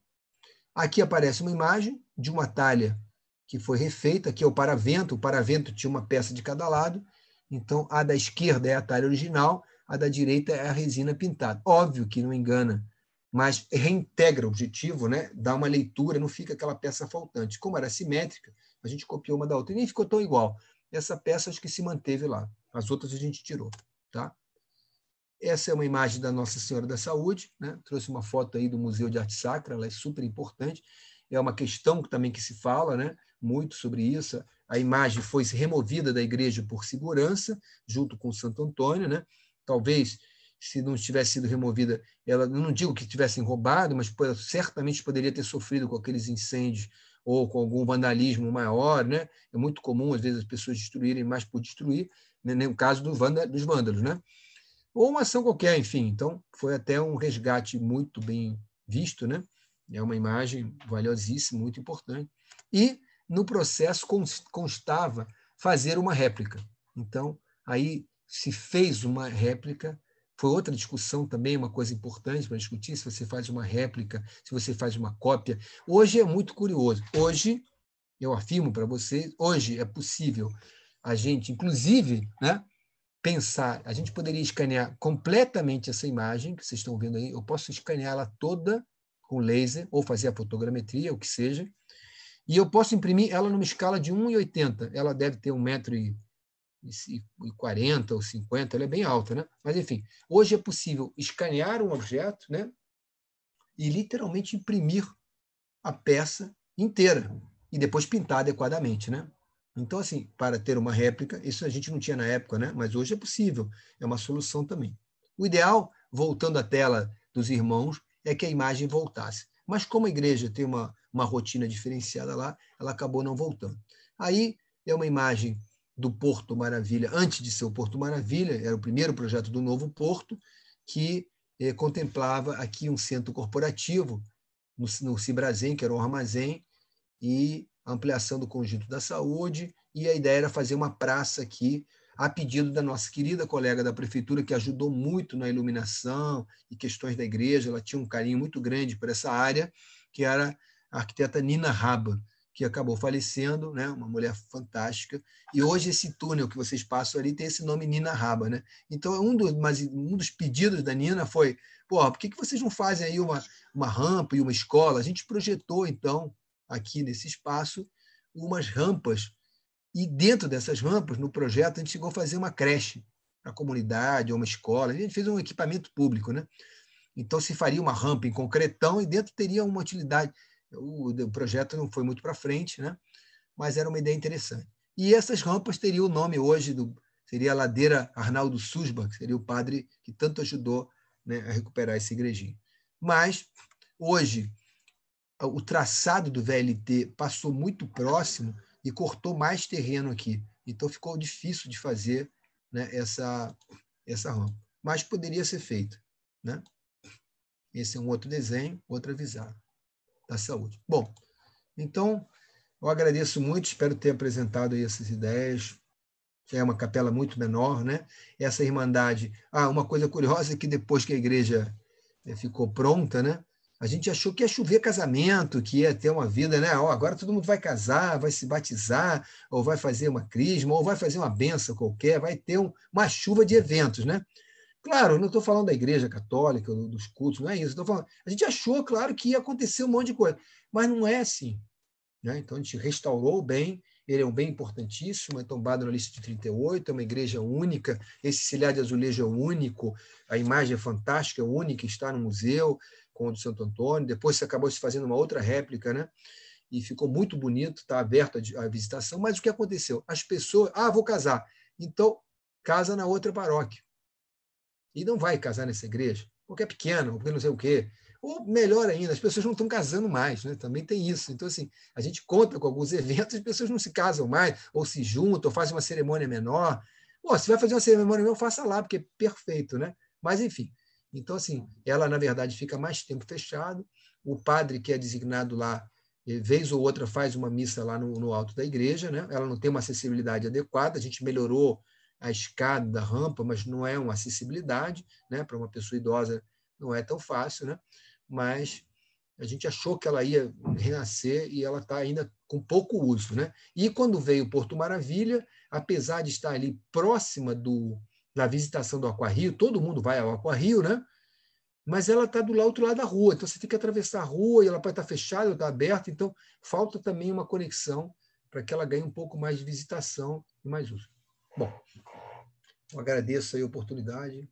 Aqui aparece uma imagem de uma talha que foi refeita. Aqui é o paravento. O paravento tinha uma peça de cada lado. Então, a da esquerda é a talha original, a da direita é a resina pintada. Óbvio que não engana, mas reintegra o objetivo, né? Dá uma leitura, não fica aquela peça faltante. Como era simétrica, a gente copiou uma da outra. E nem ficou tão igual. Essa peça acho que se manteve lá. As outras a gente tirou. Tá? Essa é uma imagem da Nossa Senhora da Saúde. Né? Trouxe uma foto aí do Museu de Arte Sacra, ela é super importante. É uma questão também que se fala, né? Muito sobre isso. A imagem foi removida da igreja por segurança, junto com Santo Antônio. Né? Talvez, se não tivesse sido removida, ela, não digo que tivessem roubado, mas certamente poderia ter sofrido com aqueles incêndios ou com algum vandalismo maior. Né? É muito comum, às vezes, as pessoas destruírem mais por destruir, né? No caso dos vândalos. Né? Ou uma ação qualquer, enfim. Então, foi até um resgate muito bem visto, né? É uma imagem valiosíssima, muito importante. E, no processo, constava fazer uma réplica. Então, aí se fez uma réplica. Foi outra discussão também, uma coisa importante para discutir, se você faz uma réplica, se você faz uma cópia. Hoje é muito curioso. Hoje, eu afirmo para vocês, hoje é possível a gente, inclusive, né, pensar, a gente poderia escanear completamente essa imagem que vocês estão vendo aí, eu posso escaneá-la toda com laser, ou fazer a fotogrametria, o que seja, e eu posso imprimir ela numa escala de 1,80. Ela deve ter 1,40 m ou 50, ela é bem alta, né? Mas, enfim, hoje é possível escanear um objeto, né, e literalmente imprimir a peça inteira, e depois pintar adequadamente, né? Então, assim, para ter uma réplica, isso a gente não tinha na época, né? Mas hoje é possível, é uma solução também. O ideal, voltando à tela dos irmãos, é que a imagem voltasse. Mas como a igreja tem uma rotina diferenciada lá, ela acabou não voltando. Aí é uma imagem do Porto Maravilha, antes de ser o Porto Maravilha, era o primeiro projeto do novo porto, que contemplava aqui um centro corporativo, no Cibrazen, que era um armazém, e ampliação do conjunto da saúde, e a ideia era fazer uma praça aqui, a pedido da nossa querida colega da prefeitura, que ajudou muito na iluminação e questões da igreja. Ela tinha um carinho muito grande por essa área, que era a arquiteta Nina Raba, que acabou falecendo, né? Uma mulher fantástica. E hoje esse túnel que vocês passam ali tem esse nome Nina Raba. Né? Então, um dos pedidos da Nina foi, por que vocês não fazem aí uma rampa e uma escola? A gente projetou, então, aqui nesse espaço, umas rampas, e dentro dessas rampas, no projeto, a gente chegou a fazer uma creche para a comunidade, ou uma escola, a gente fez um equipamento público, né? Então se faria uma rampa em concretão e dentro teria uma utilidade. O projeto não foi muito para frente, né? Mas era uma ideia interessante. E essas rampas teriam o nome hoje, seria a Ladeira Arnaldo Susba, que seria o padre que tanto ajudou, né, a recuperar esse igrejinho. Mas, hoje, o traçado do VLT passou muito próximo e cortou mais terreno aqui. Então ficou difícil de fazer, né, essa rampa. Mas poderia ser feito. Né? Esse é um outro desenho, outra visão. da saúde. Bom, então, eu agradeço muito, espero ter apresentado aí essas ideias. É uma capela muito menor, né? Essa irmandade. Uma coisa curiosa é que depois que a igreja ficou pronta, né? A gente achou que ia chover casamento, que ia ter uma vida, né? Agora todo mundo vai casar, vai se batizar, ou vai fazer uma crisma, ou vai fazer uma benção qualquer, vai ter uma chuva de eventos, né? Claro, eu não estou falando da igreja católica, dos cultos, não é isso. Estou falando, a gente achou, claro, que ia acontecer um monte de coisa, mas não é assim, né? Então a gente restaurou o bem, ele é um bem importantíssimo, é tombado na lista de 38, é uma igreja única, esse cilhar de azulejo é único, a imagem é fantástica, é única, está no museu, com o do Santo Antônio, depois se acabou se fazendo uma outra réplica, né? E ficou muito bonito, está aberto à visitação, mas o que aconteceu? As pessoas, vou casar, então casa na outra paróquia. E não vai casar nessa igreja, porque é pequena, porque não sei o quê. Ou melhor ainda, as pessoas não estão casando mais, né? Também tem isso. Então, assim, a gente conta com alguns eventos, as pessoas não se casam mais, ou se juntam, ou fazem uma cerimônia menor. Se vai fazer uma cerimônia menor, faça lá, porque é perfeito, né? Mas, enfim. Então, assim, ela, na verdade, fica mais tempo fechado. O padre que é designado lá, vez ou outra, faz uma missa lá no alto da igreja, né? Ela não tem uma acessibilidade adequada, a gente melhorou a escada da rampa, mas não é uma acessibilidade, né? Para uma pessoa idosa não é tão fácil, né? Mas a gente achou que ela ia renascer e ela está ainda com pouco uso, né? E quando veio o Porto Maravilha, apesar de estar ali próxima da visitação do Aquarrio, todo mundo vai ao Aquarrio, né? Mas ela está do outro lado da rua, então você tem que atravessar a rua e ela pode estar fechada ou estar aberta, então falta também uma conexão para que ela ganhe um pouco mais de visitação e mais uso. Bom, eu agradeço aí a oportunidade.